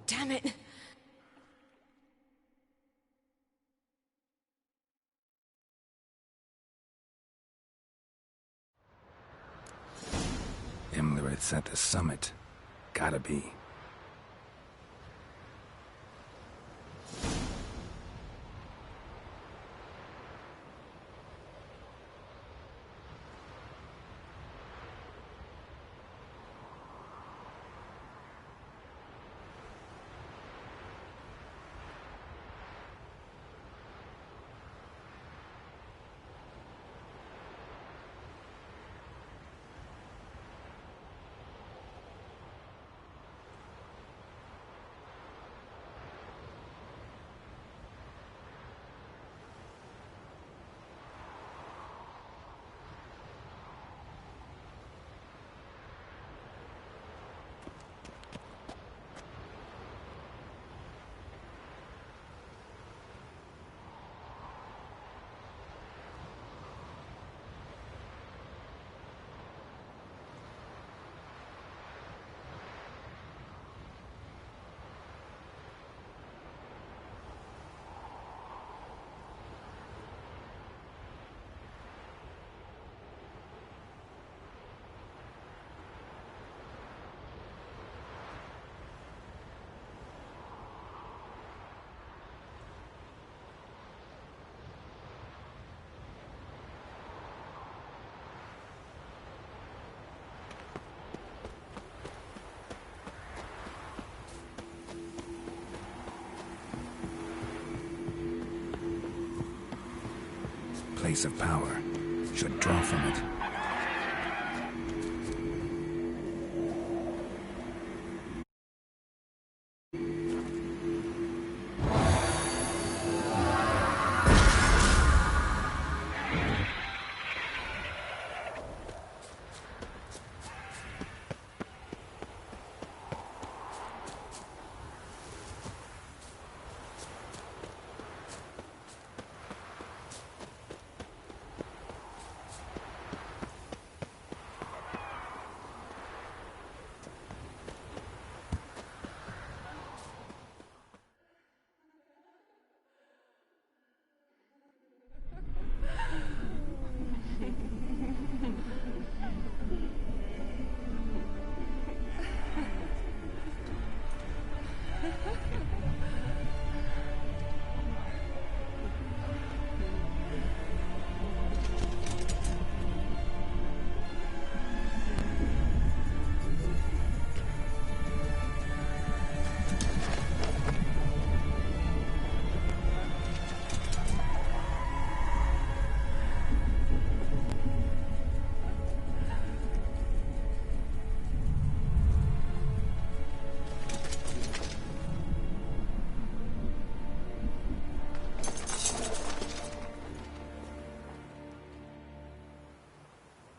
Damn it! Imlerith's at the summit. Gotta be. Place of power. Should draw from it.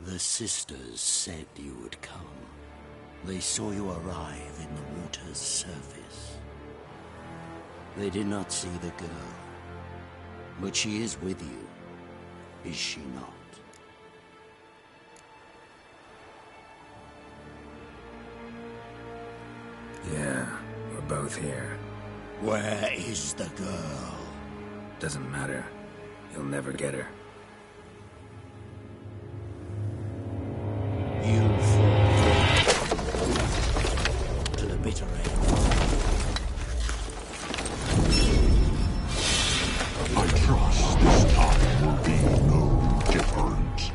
The sisters said you would come. They saw you arrive in the water's surface. They did not see the girl. But she is with you, is she not? Yeah, we're both here. Where is the girl? Doesn't matter. You'll never get her. You fall to the bitter end. I trust this time will be no different.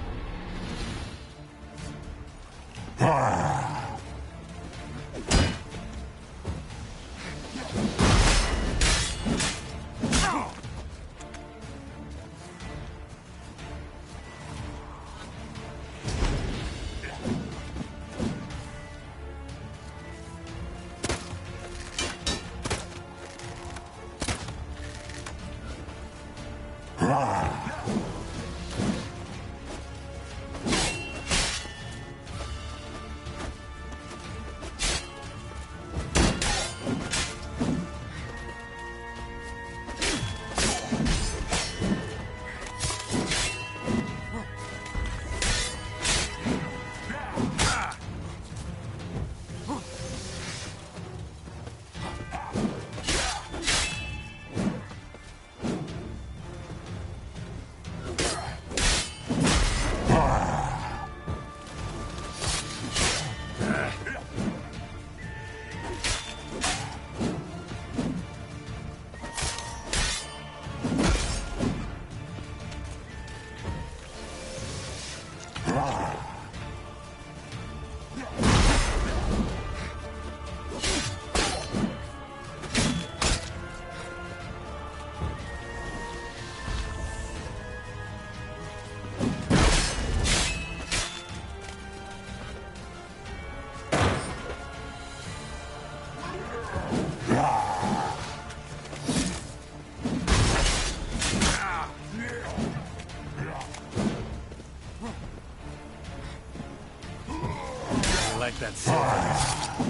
that silver.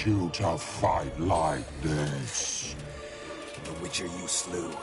You to fight like this? The Witcher you slew.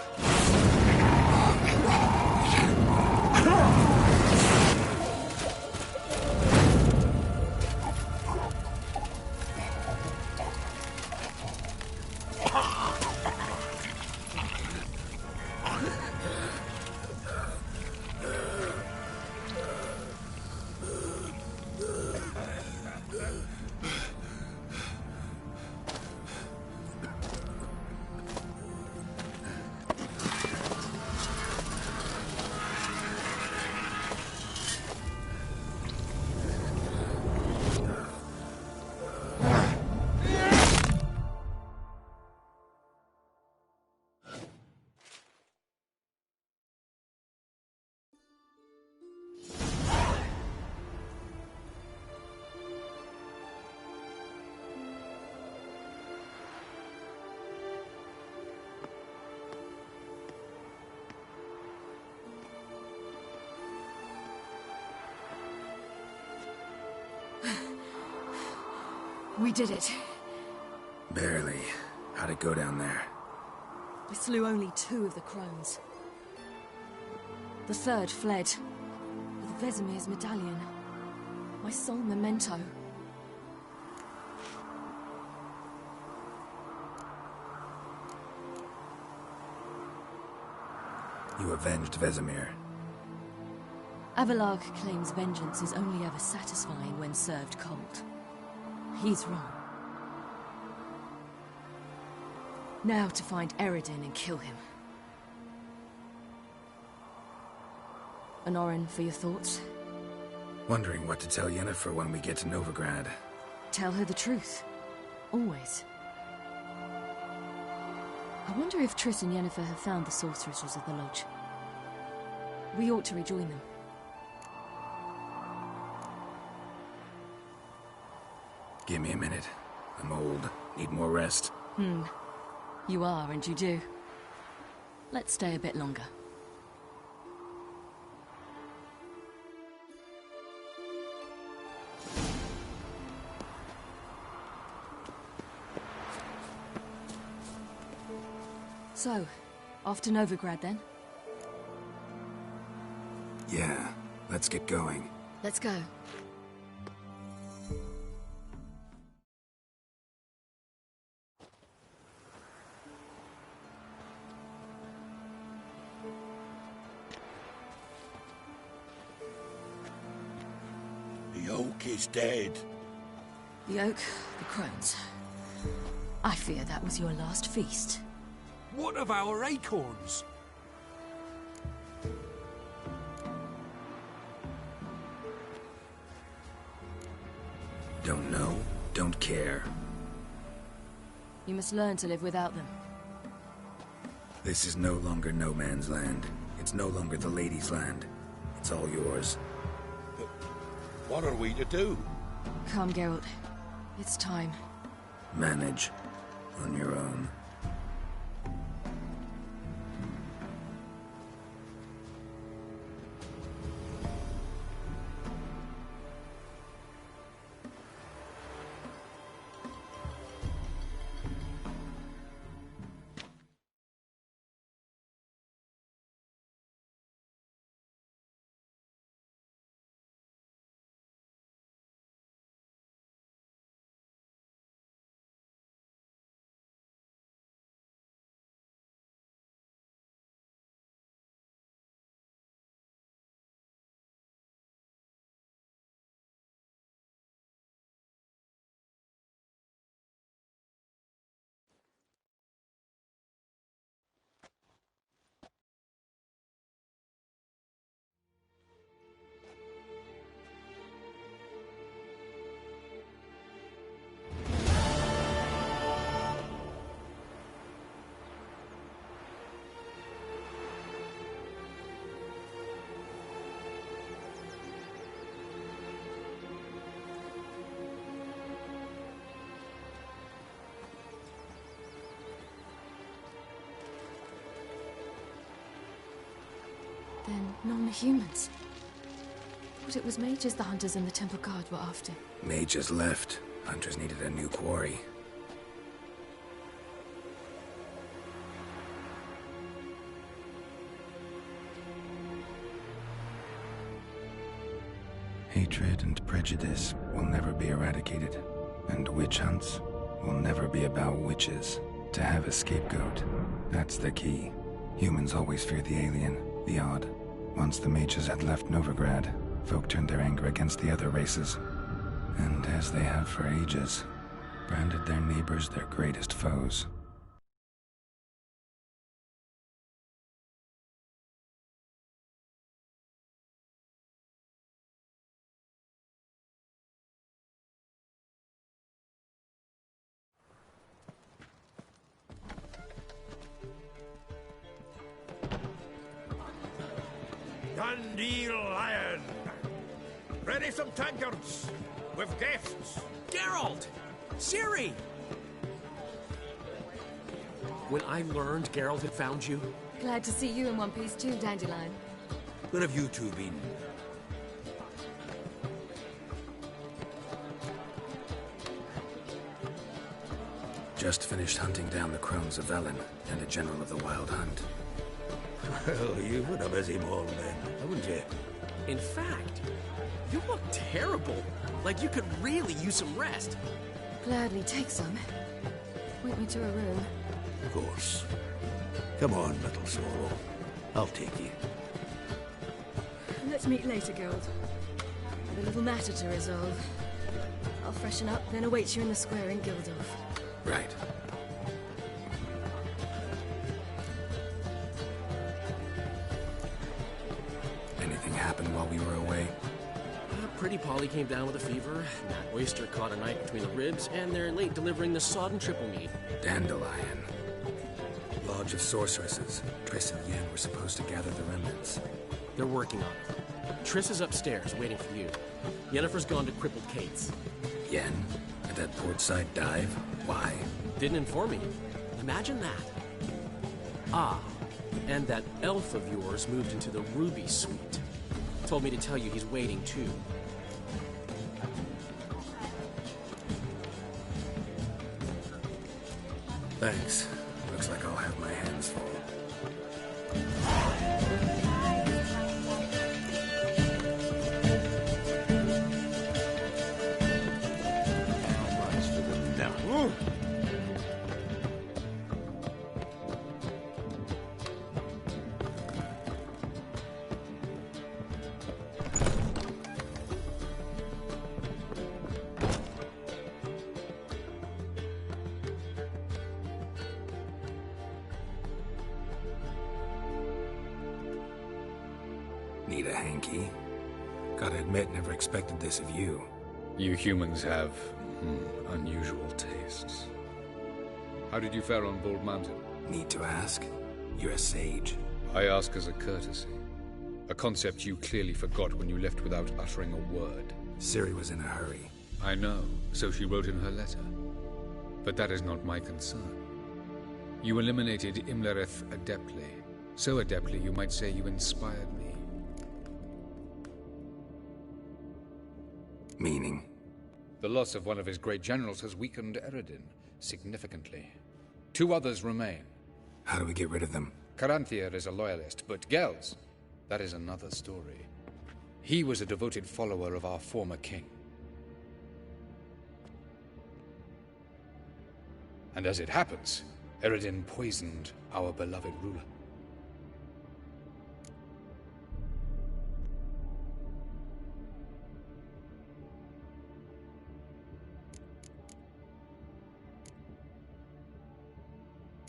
We did it. Barely. How'd it go down there? We slew only 2 of the crones. The 3rd fled with Vesemir's medallion. My sole memento. You avenged Vesemir. Avalark claims vengeance is only ever satisfying when served cold. He's wrong. Now to find Eredin and kill him. Honorin, for your thoughts? Wondering what to tell Yennefer when we get to Novigrad. Tell her the truth. Always. I wonder if Triss and Yennefer have found the sorceresses of the Lodge. We ought to rejoin them. Give me a minute. I'm old. Need more rest. You are, and you do. Let's stay a bit longer. So, off to Novigrad then? Yeah, let's get going. Let's go. The oak is dead. The oak, the crones. I fear that was your last feast. What of our acorns? Don't know, don't care. You must learn to live without them. This is no longer no man's land. It's no longer the lady's land. It's all yours. But what are we to do? Come, Geralt. It's time. Manage. On your own. Then non-humans. Thought it was mages the hunters and the temple guard were after. Mages left. Hunters needed a new quarry. Hatred and prejudice will never be eradicated, and witch hunts will never be about witches. To have a scapegoat, that's the key. Humans always fear the alien, the odd. Once the mages had left Novigrad, folk turned their anger against the other races, and as they have for ages, branded their neighbors their greatest foes. Dandelion! Ready some tankards with guests. Geralt! Ciri! When I learned Geralt had found you... Glad to see you in one piece too, Dandelion. Where have you two been? Just finished hunting down the crones of Velen and a general of the Wild Hunt. Well, you've been a busy morning then, haven't you? In fact, you look terrible. Like you could really use some rest. Gladly take some. Point me to a room. Of course. Come on, little Sorrow. I'll take you. Let's meet later, Geralt. I've a little matter to resolve. I'll freshen up, then await you in the square in Gildorf. Right. Anything happened while we were away? Pretty Polly came down with a fever, Matt Oyster caught a knife between the ribs, and they're late delivering the sodden triple meat. Dandelion. Lodge of Sorceresses. Triss and Yen were supposed to gather the remnants. They're working on it. Triss is upstairs, waiting for you. Yennefer's gone to crippled Kate's. Yen? At that portside dive? Why? Didn't inform me. Imagine that. Ah, and that elf of yours moved into the Ruby Suite. Told me to tell you he's waiting too. Thanks. Looks like I'll have my hands full. Need a hanky? Gotta admit, never expected this of you. You humans have unusual tastes. How did you fare on Bald Mountain? Need to ask? You're a sage. I ask as a courtesy. A concept you clearly forgot when you left without uttering a word. Ciri was in a hurry. I know, so she wrote in her letter. But that is not my concern. You eliminated Imlerith adeptly. So adeptly, you might say you inspired me. Meaning? The loss of one of his great generals has weakened Eredin significantly. 2 others remain. How do we get rid of them? Caranthier is a loyalist, but Gels, that is another story. He was a devoted follower of our former king. And as it happens, Eredin poisoned our beloved ruler.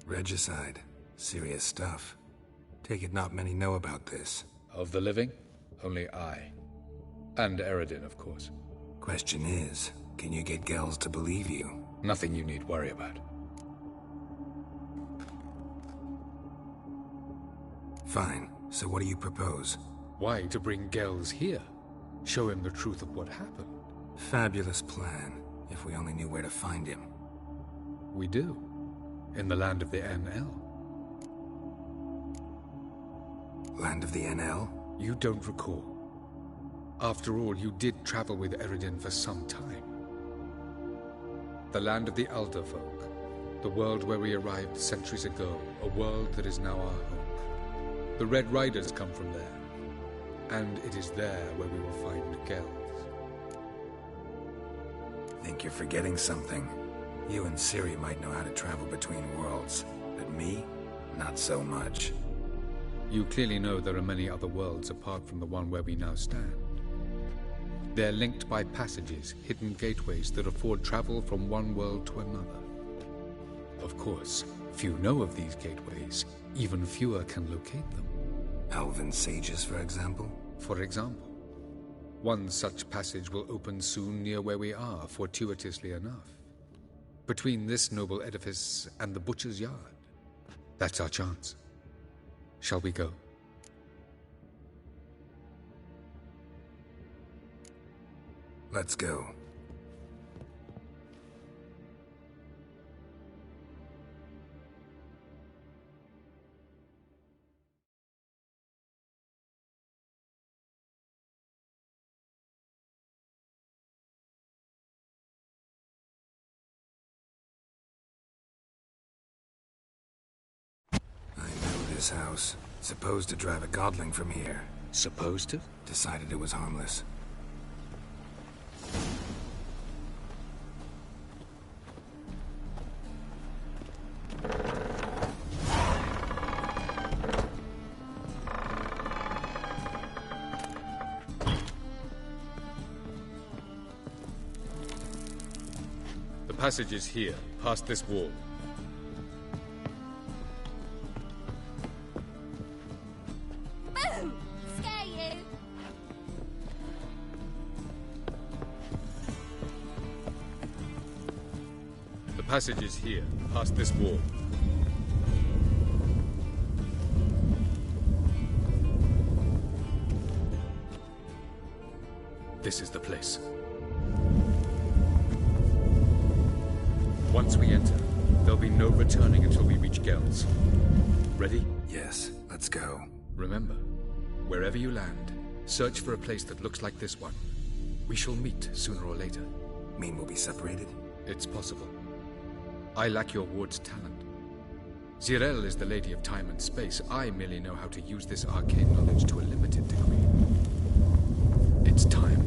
Regicide. Serious stuff. Take it not many know about this. Of the living, only I. And Eredin, of course. Question is, can you get Gels to believe you? Nothing you need worry about. Fine. So what do you propose? Why, to bring Gels here. Show him the truth of what happened. Fabulous plan, if we only knew where to find him. We do. In the land of the NL. Land of the NL? You don't recall. After all, you did travel with Eredin for some time. The land of the Elder Folk. The world where we arrived centuries ago. A world that is now our home. The Red Riders come from there. And it is there where we will find Gels. Think you're forgetting something. You and Ciri might know how to travel between worlds, but me, not so much. You clearly know there are many other worlds apart from the one where we now stand. They're linked by passages, hidden gateways that afford travel from one world to another. Of course, few know of these gateways. Even fewer can locate them. Elven sages, for example? For example. One such passage will open soon near where we are, fortuitously enough. Between this noble edifice and the butcher's yard. That's our chance. Shall we go? Let's go. This house. Supposed to drive a godling from here. Supposed to? Decided it was harmless. The passage is here, past this wall. The passage is here, past this wall. This is the place. Once we enter, there'll be no returning until we reach Gels. Ready? Yes, let's go. Remember, wherever you land, search for a place that looks like this one. We shall meet sooner or later. Mean we'll be separated? It's possible. I lack your ward's talent. Zirel is the lady of time and space. I merely know how to use this arcane knowledge to a limited degree. It's time.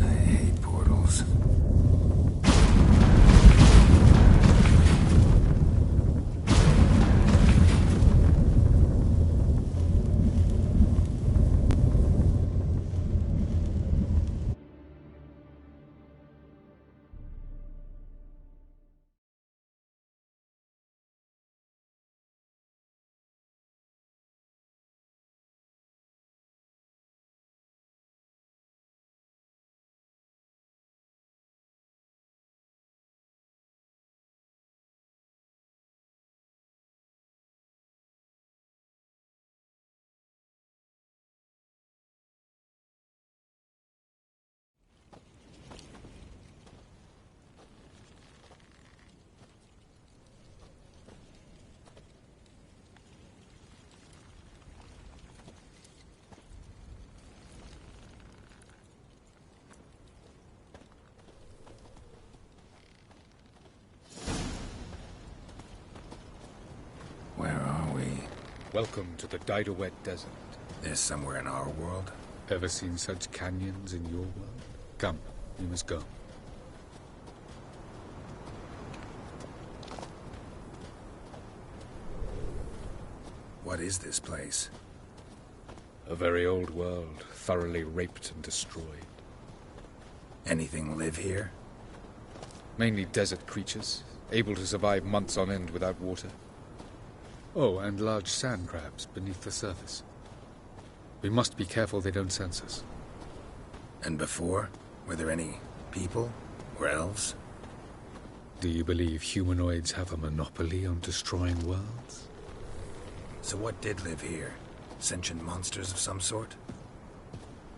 I hate portals. Welcome to the Didowet Desert. This somewhere in our world? Ever seen such canyons in your world? Come, we must go. What is this place? A very old world, thoroughly raped and destroyed. Anything live here? Mainly desert creatures, able to survive months on end without water. Oh, and large sand crabs beneath the surface. We must be careful they don't sense us. And before? Were there any people? Or elves? Do you believe humanoids have a monopoly on destroying worlds? So what did live here? Sentient monsters of some sort?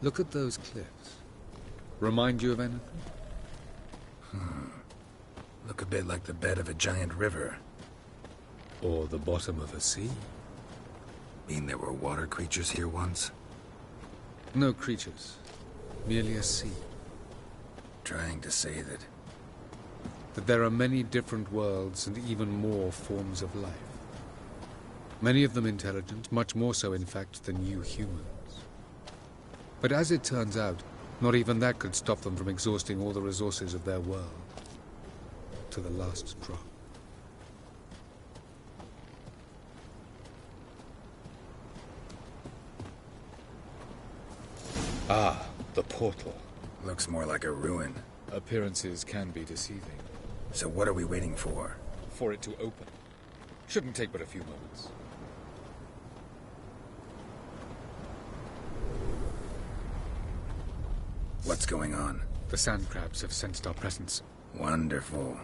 Look at those cliffs. Remind you of anything? Look a bit like the bed of a giant river. Or the bottom of a sea. Mean there were water creatures here once? No creatures. Merely a sea. Trying to say that there are many different worlds and even more forms of life. Many of them intelligent, much more so in fact than you humans. But as it turns out, not even that could stop them from exhausting all the resources of their world. To the last drop. Ah, the portal. Looks more like a ruin. Appearances can be deceiving. So what are we waiting for? For it to open. Shouldn't take but a few moments. What's going on? The sand crabs have sensed our presence. Wonderful.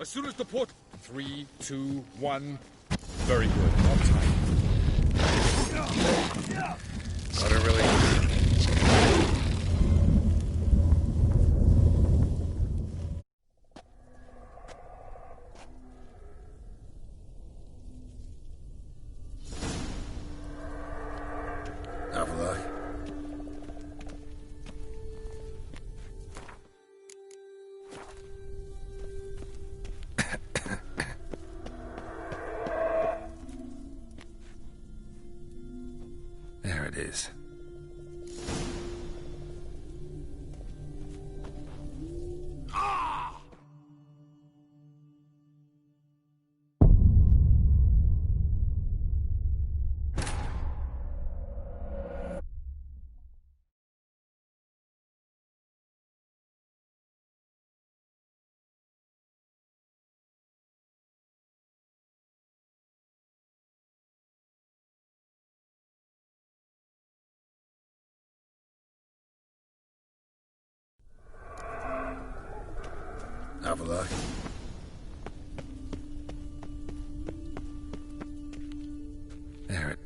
As soon as the port... 3, 2, 1... Very good. On time. Gotta really... Avila. There it is. Avila. There it.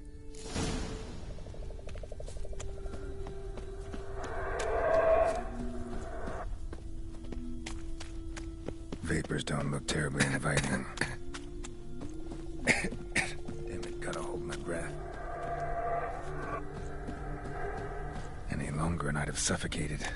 Vapors don't look terribly inviting. Damn it, gotta hold my breath. Any longer and I'd have suffocated.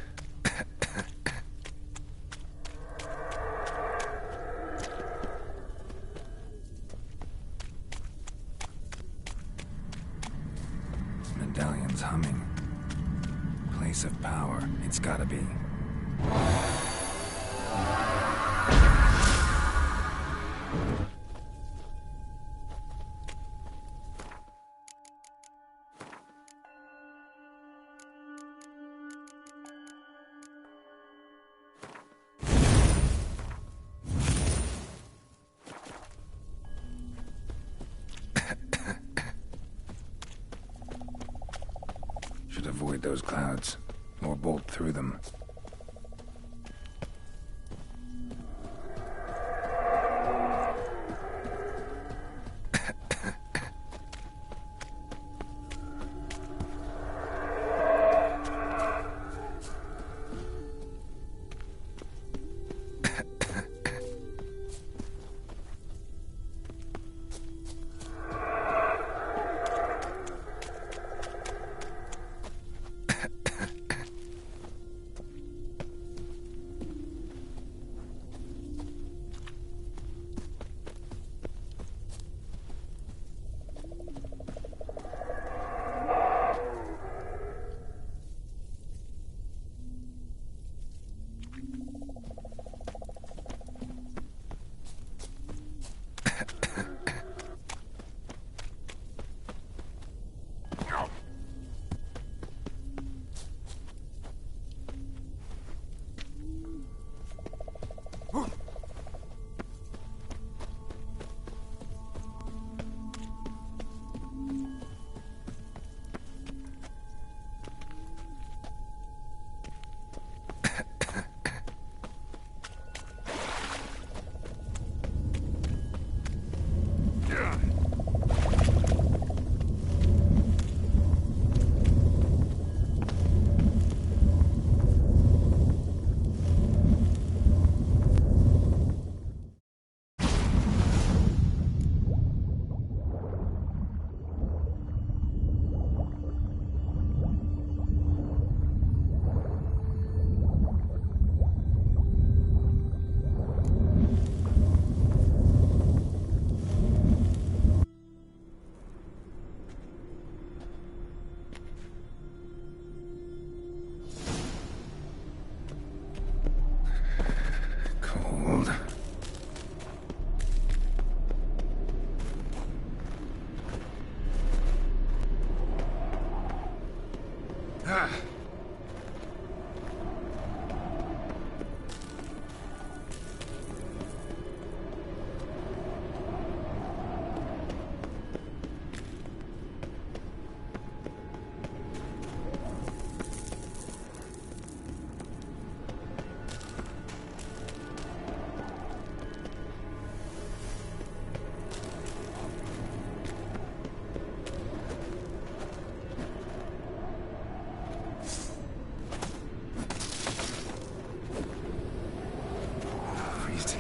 Medallion's humming. Place of power, it's gotta be. Should avoid those clouds, or bolt through them.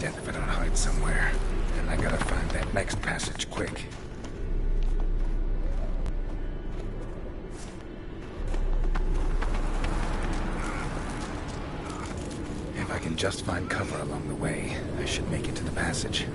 If I don't hide somewhere, then I gotta find that next passage quick. If I can just find cover along the way, I should make it to the passage.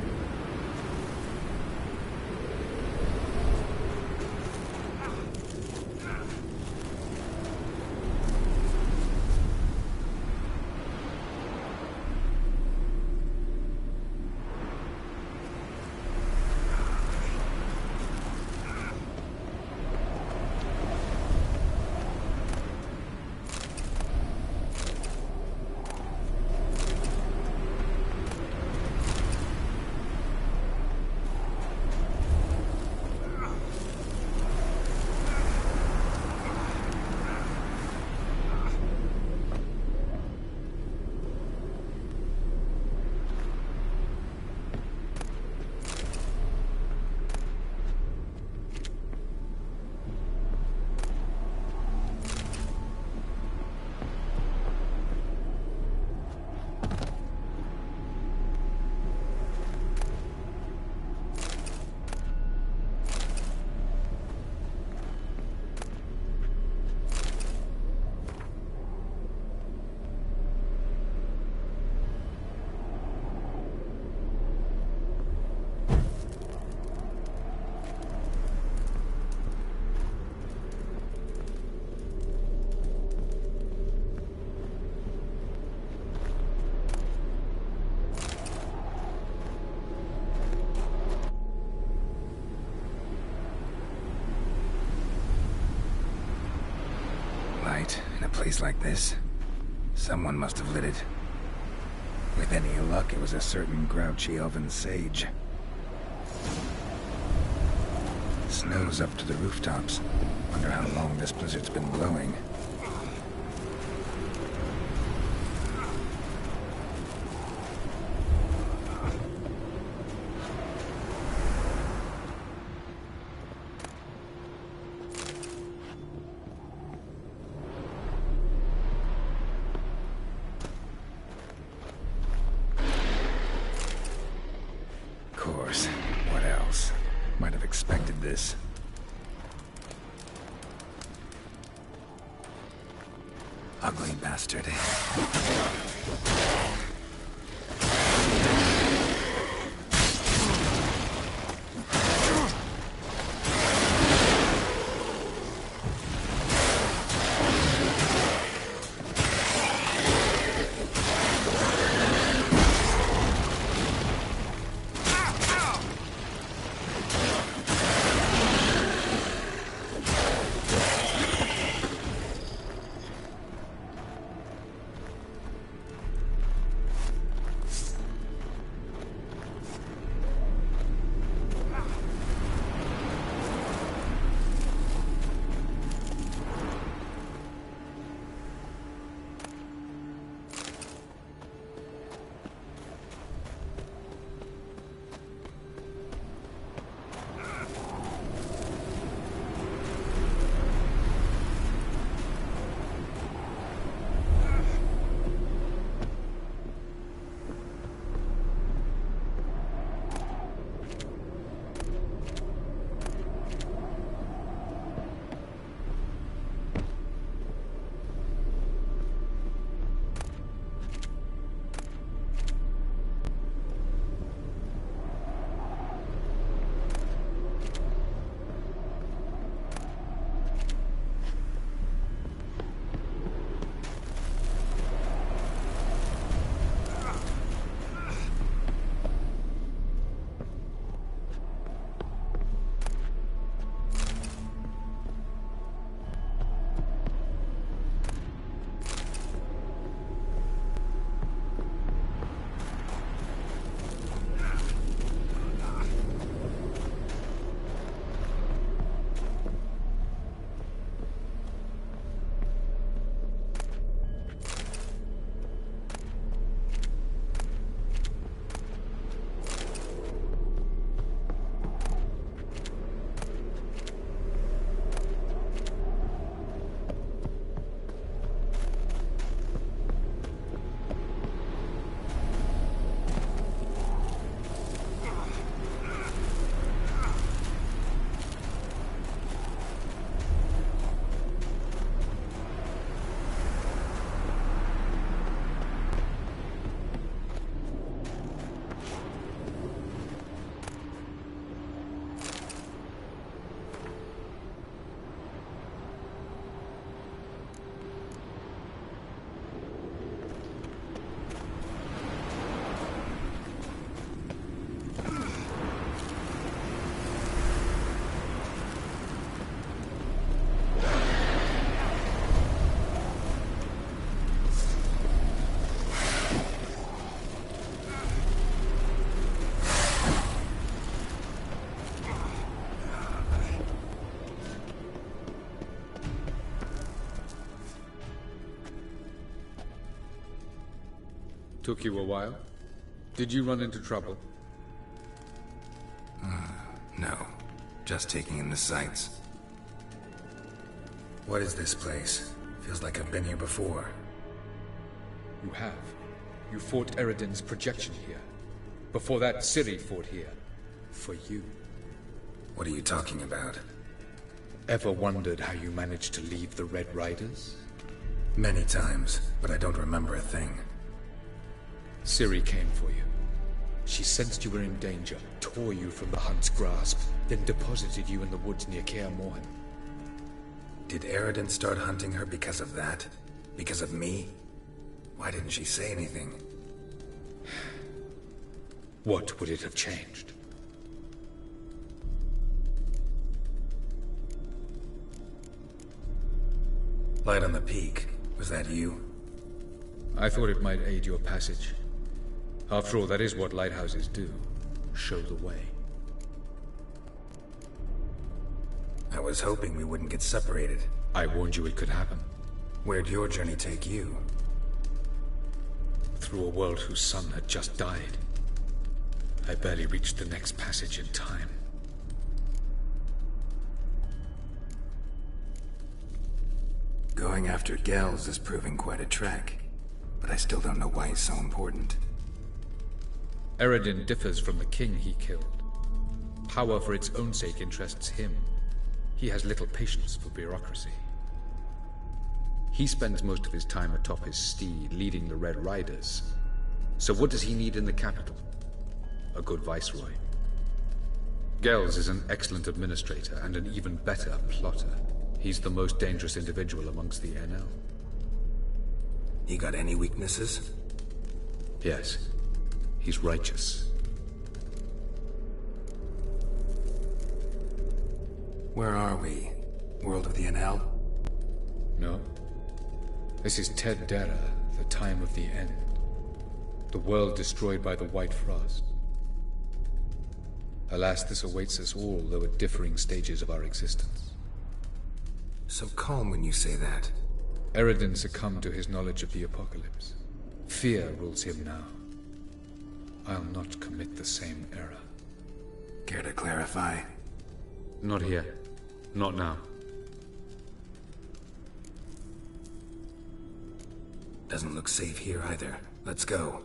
In a place like this, someone must have lit it. With any luck, it was a certain grouchy elven sage. Snow's up to the rooftops. Wonder how long this blizzard's been blowing. What else? Might have expected this. Ugly bastard. Took you a while? Did you run into trouble? No. Just taking in the sights. What is this place? Feels like I've been here before. You have. You fought Eredin's projection here. Before that, Ciri fought here. For you. What are you talking about? Ever wondered how you managed to leave the Red Riders? Many times, but I don't remember a thing. Ciri came for you. She sensed you were in danger, tore you from the Hunt's grasp, then deposited you in the woods near Kaer Morhen. Did Eredin start hunting her because of that? Because of me? Why didn't she say anything? What would it have changed? Light on the peak. Was that you? I thought it might aid your passage. After all, that is what lighthouses do. Show the way. I was hoping we wouldn't get separated. I warned you it could happen. Where'd your journey take you? Through a world whose sun had just died. I barely reached the next passage in time. Going after Gels is proving quite a trek, but I still don't know why he's so important. Eredin differs from the king he killed. Power for its own sake interests him. He has little patience for bureaucracy. He spends most of his time atop his steed, leading the Red Riders. So what does he need in the capital? A good viceroy. Gels is an excellent administrator and an even better plotter. He's the most dangerous individual amongst the NL. He got any weaknesses? Yes. He's righteous. Where are we? World of the NL? No. This is Ted Dara, the time of the end. The world destroyed by the White Frost. Alas, this awaits us all, though at differing stages of our existence. So calm when you say that. Eredin succumbed to his knowledge of the apocalypse. Fear rules him now. I'll not commit the same error. Care to clarify? Not here. Not now. Doesn't look safe here either. Let's go.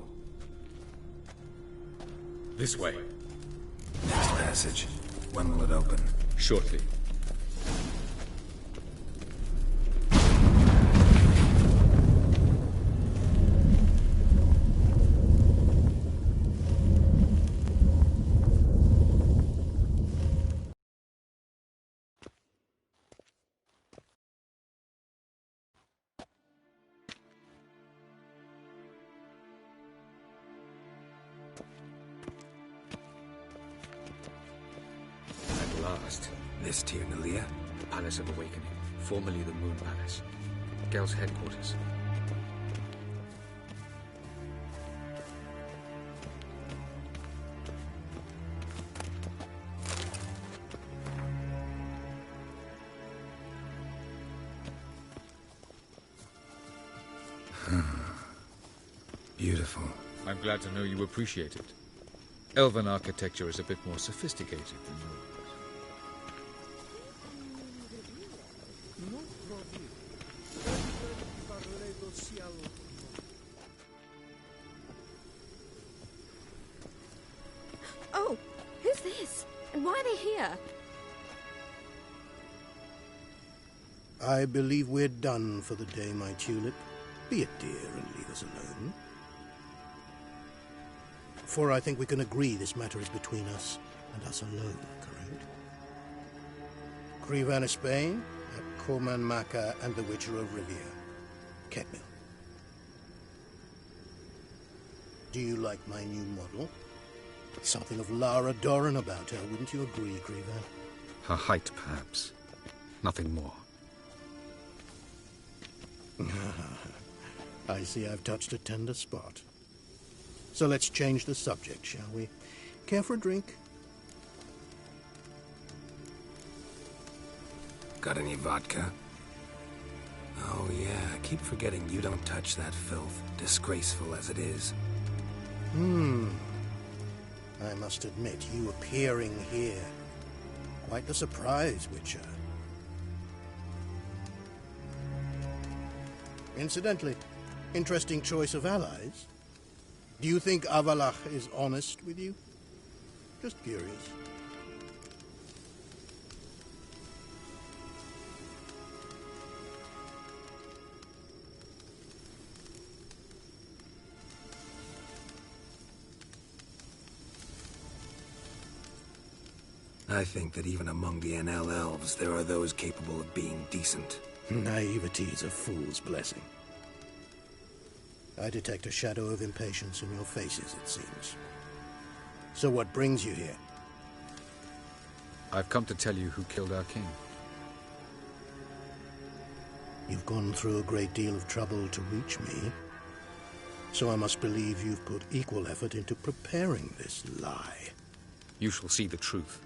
This way. Next passage. When will it open? Shortly. This Tyr Nalia? The Palace of Awakening, formerly the Moon Palace. Gel's headquarters. Beautiful. I'm glad to know you appreciate it. Elven architecture is a bit more sophisticated than yours. Oh, who's this? And why are they here? I believe we're done for the day, my tulip. Be a dear and leave us alone. For I think we can agree this matter is between us and us alone, correct? Crevan of Spain, at Corman Maca and the Witcher of Rivia. Ketmil. Do you like my new model? Something of Lara Doran about her, wouldn't you agree, Crevan? Her height, perhaps. Nothing more. I see I've touched a tender spot. So let's change the subject, shall we? Care for a drink? Got any vodka? Oh yeah, I keep forgetting you don't touch that filth, disgraceful as it is. I must admit, you appearing here, quite the surprise, Witcher. Incidentally, interesting choice of allies. Do you think Avallac'h is honest with you? Just curious. I think that even among the NL elves, there are those capable of being decent. Naivety is a fool's blessing. I detect a shadow of impatience in your faces, it seems. So what brings you here? I've come to tell you who killed our king. You've gone through a great deal of trouble to reach me, so I must believe you've put equal effort into preparing this lie. You shall see the truth.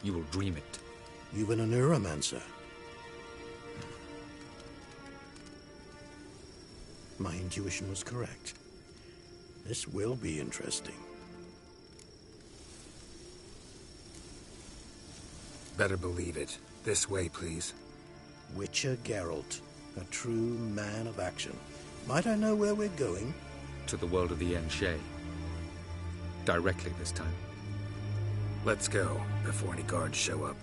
You will dream it. You've been a neuromancer. My intuition was correct. This will be interesting. Better believe it. This way, please. Witcher Geralt, a true man of action. Might I know where we're going? To the world of the Enshe. Directly this time. Let's go, before any guards show up.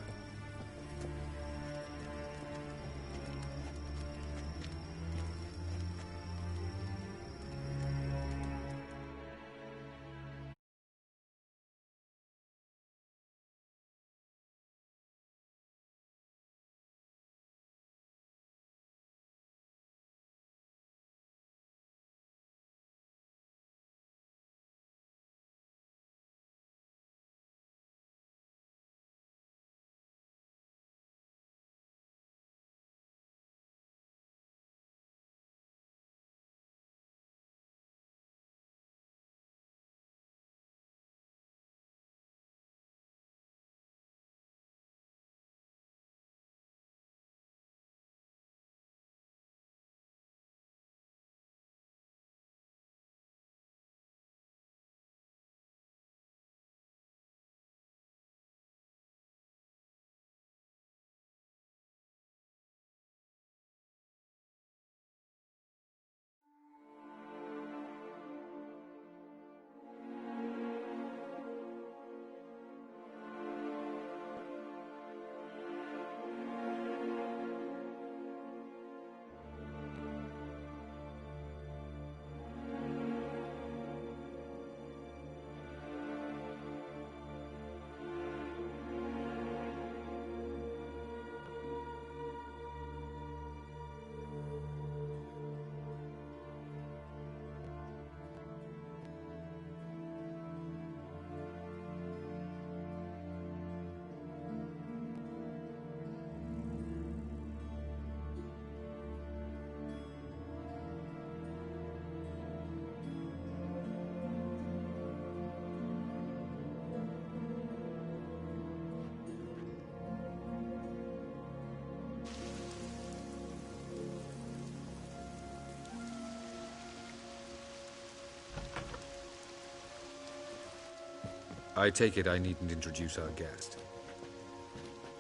I take it I needn't introduce our guest.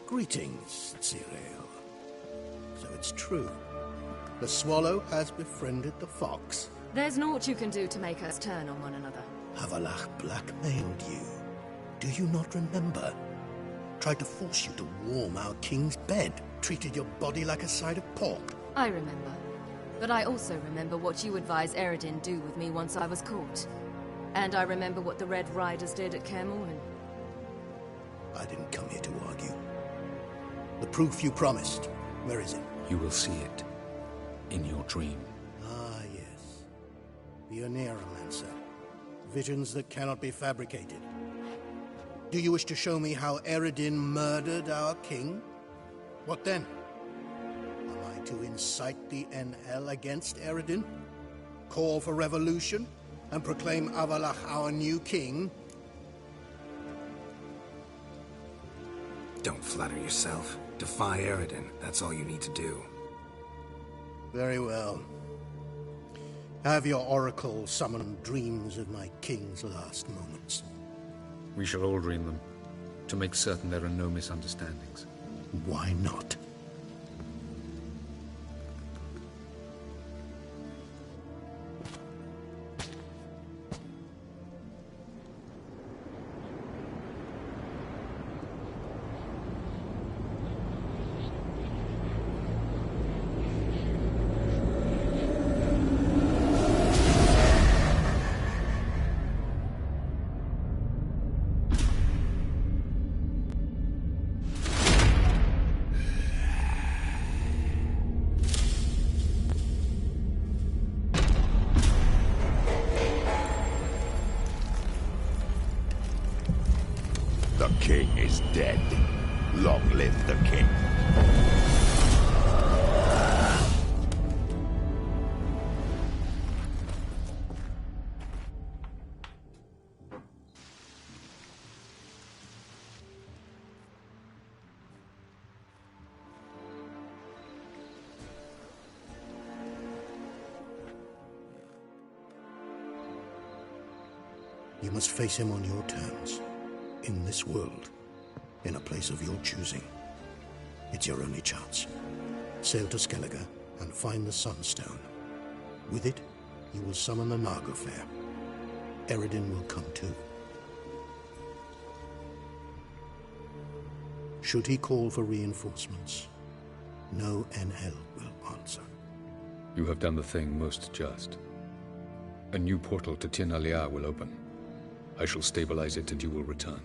Greetings, Cyril. So it's true. The swallow has befriended the fox. There's naught you can do to make us turn on one another. Avallac'h blackmailed you. Do you not remember? Tried to force you to warm our king's bed. Treated your body like a side of pork. I remember. But I also remember what you advised Eredin do with me once I was caught. And I remember what the Red Riders did at Kaer Morhen. I didn't come here to argue. The proof you promised, where is it? You will see it. In your dream. Ah, yes. The Oneiromancer. Visions that cannot be fabricated. Do you wish to show me how Eredin murdered our king? What then? Am I to incite the NL against Eredin? Call for revolution? And proclaim Avallac'h our new king? Don't flatter yourself. Defy Eredin. That's all you need to do. Very well. Have your oracle summon dreams of my king's last moments. We shall all dream them, to make certain there are no misunderstandings. Why not? The king is dead. Long live the king. You must face him on your terms. In this world, in a place of your choosing. It's your only chance. Sail to Skellige and find the Sunstone. With it, you will summon the Naga Fair. Eredin will come too. Should he call for reinforcements, no NL will answer. You have done the thing most just. A new portal to Tir na Liar will open. I shall stabilize it and you will return.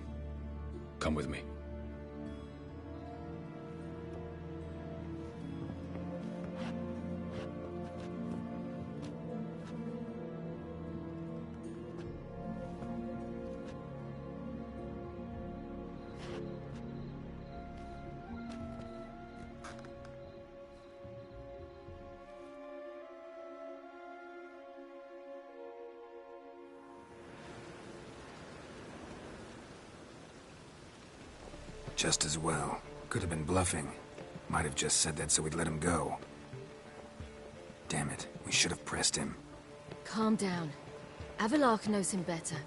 Come with me. Just as well. Could have been bluffing. Might have just said that so we'd let him go. Damn it, we should have pressed him. Calm down. Avalok knows him better.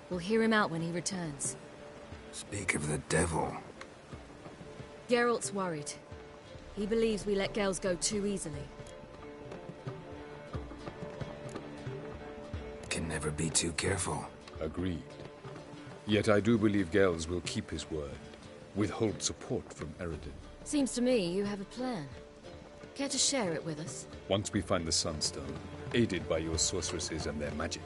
We'll hear him out when he returns. Speak of the devil. Geralt's worried. He believes we let girls go too easily. Can never be too careful. Agreed. Yet I do believe Gels will keep his word. Withhold support from Eredin. Seems to me you have a plan. Care to share it with us? Once we find the Sunstone, aided by your sorceresses and their magic,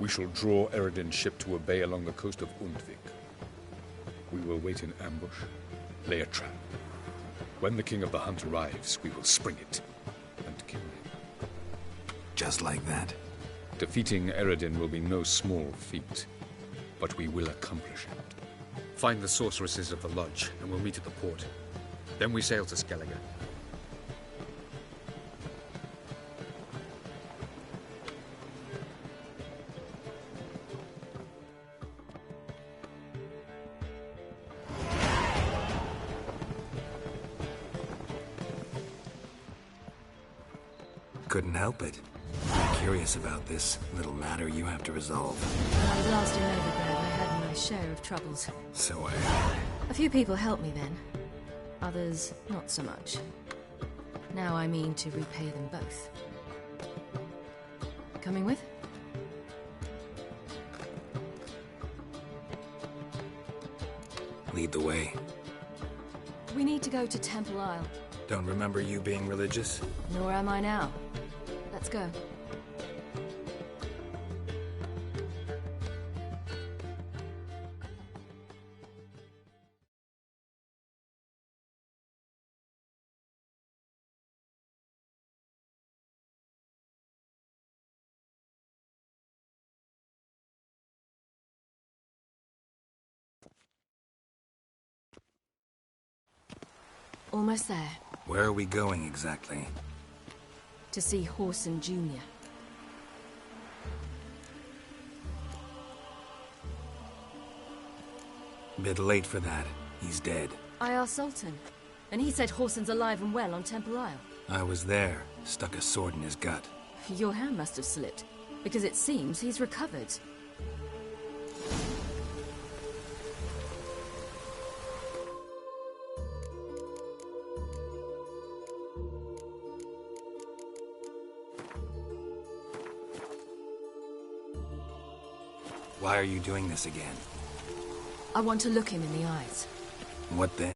we shall draw Eredin's ship to a bay along the coast of Undvik. We will wait in ambush, lay a trap. When the King of the Hunt arrives, we will spring it and kill him. Just like that? Defeating Eredin will be no small feat, but we will accomplish it. Find the sorceresses of the lodge, and we'll meet at the port. Then we sail to Skellige. Couldn't help it. I'm curious about this little matter you have to resolve. When I was last in Novigrad, I had my share of troubles. So A few people helped me then. Others, not so much. Now I mean to repay them both. Coming with? Lead the way. We need to go to Temple Isle. Don't remember you being religious? Nor am I now. Let's go. Almost there. Where are we going exactly? To see Horson Jr. Bit late for that. He's dead. I asked Sultan, and he said Horson's alive and well on Temple Isle. I was there. Stuck a sword in his gut. Your hand must have slipped, because it seems he's recovered. Why are you doing this again? I want to look him in the eyes. What then?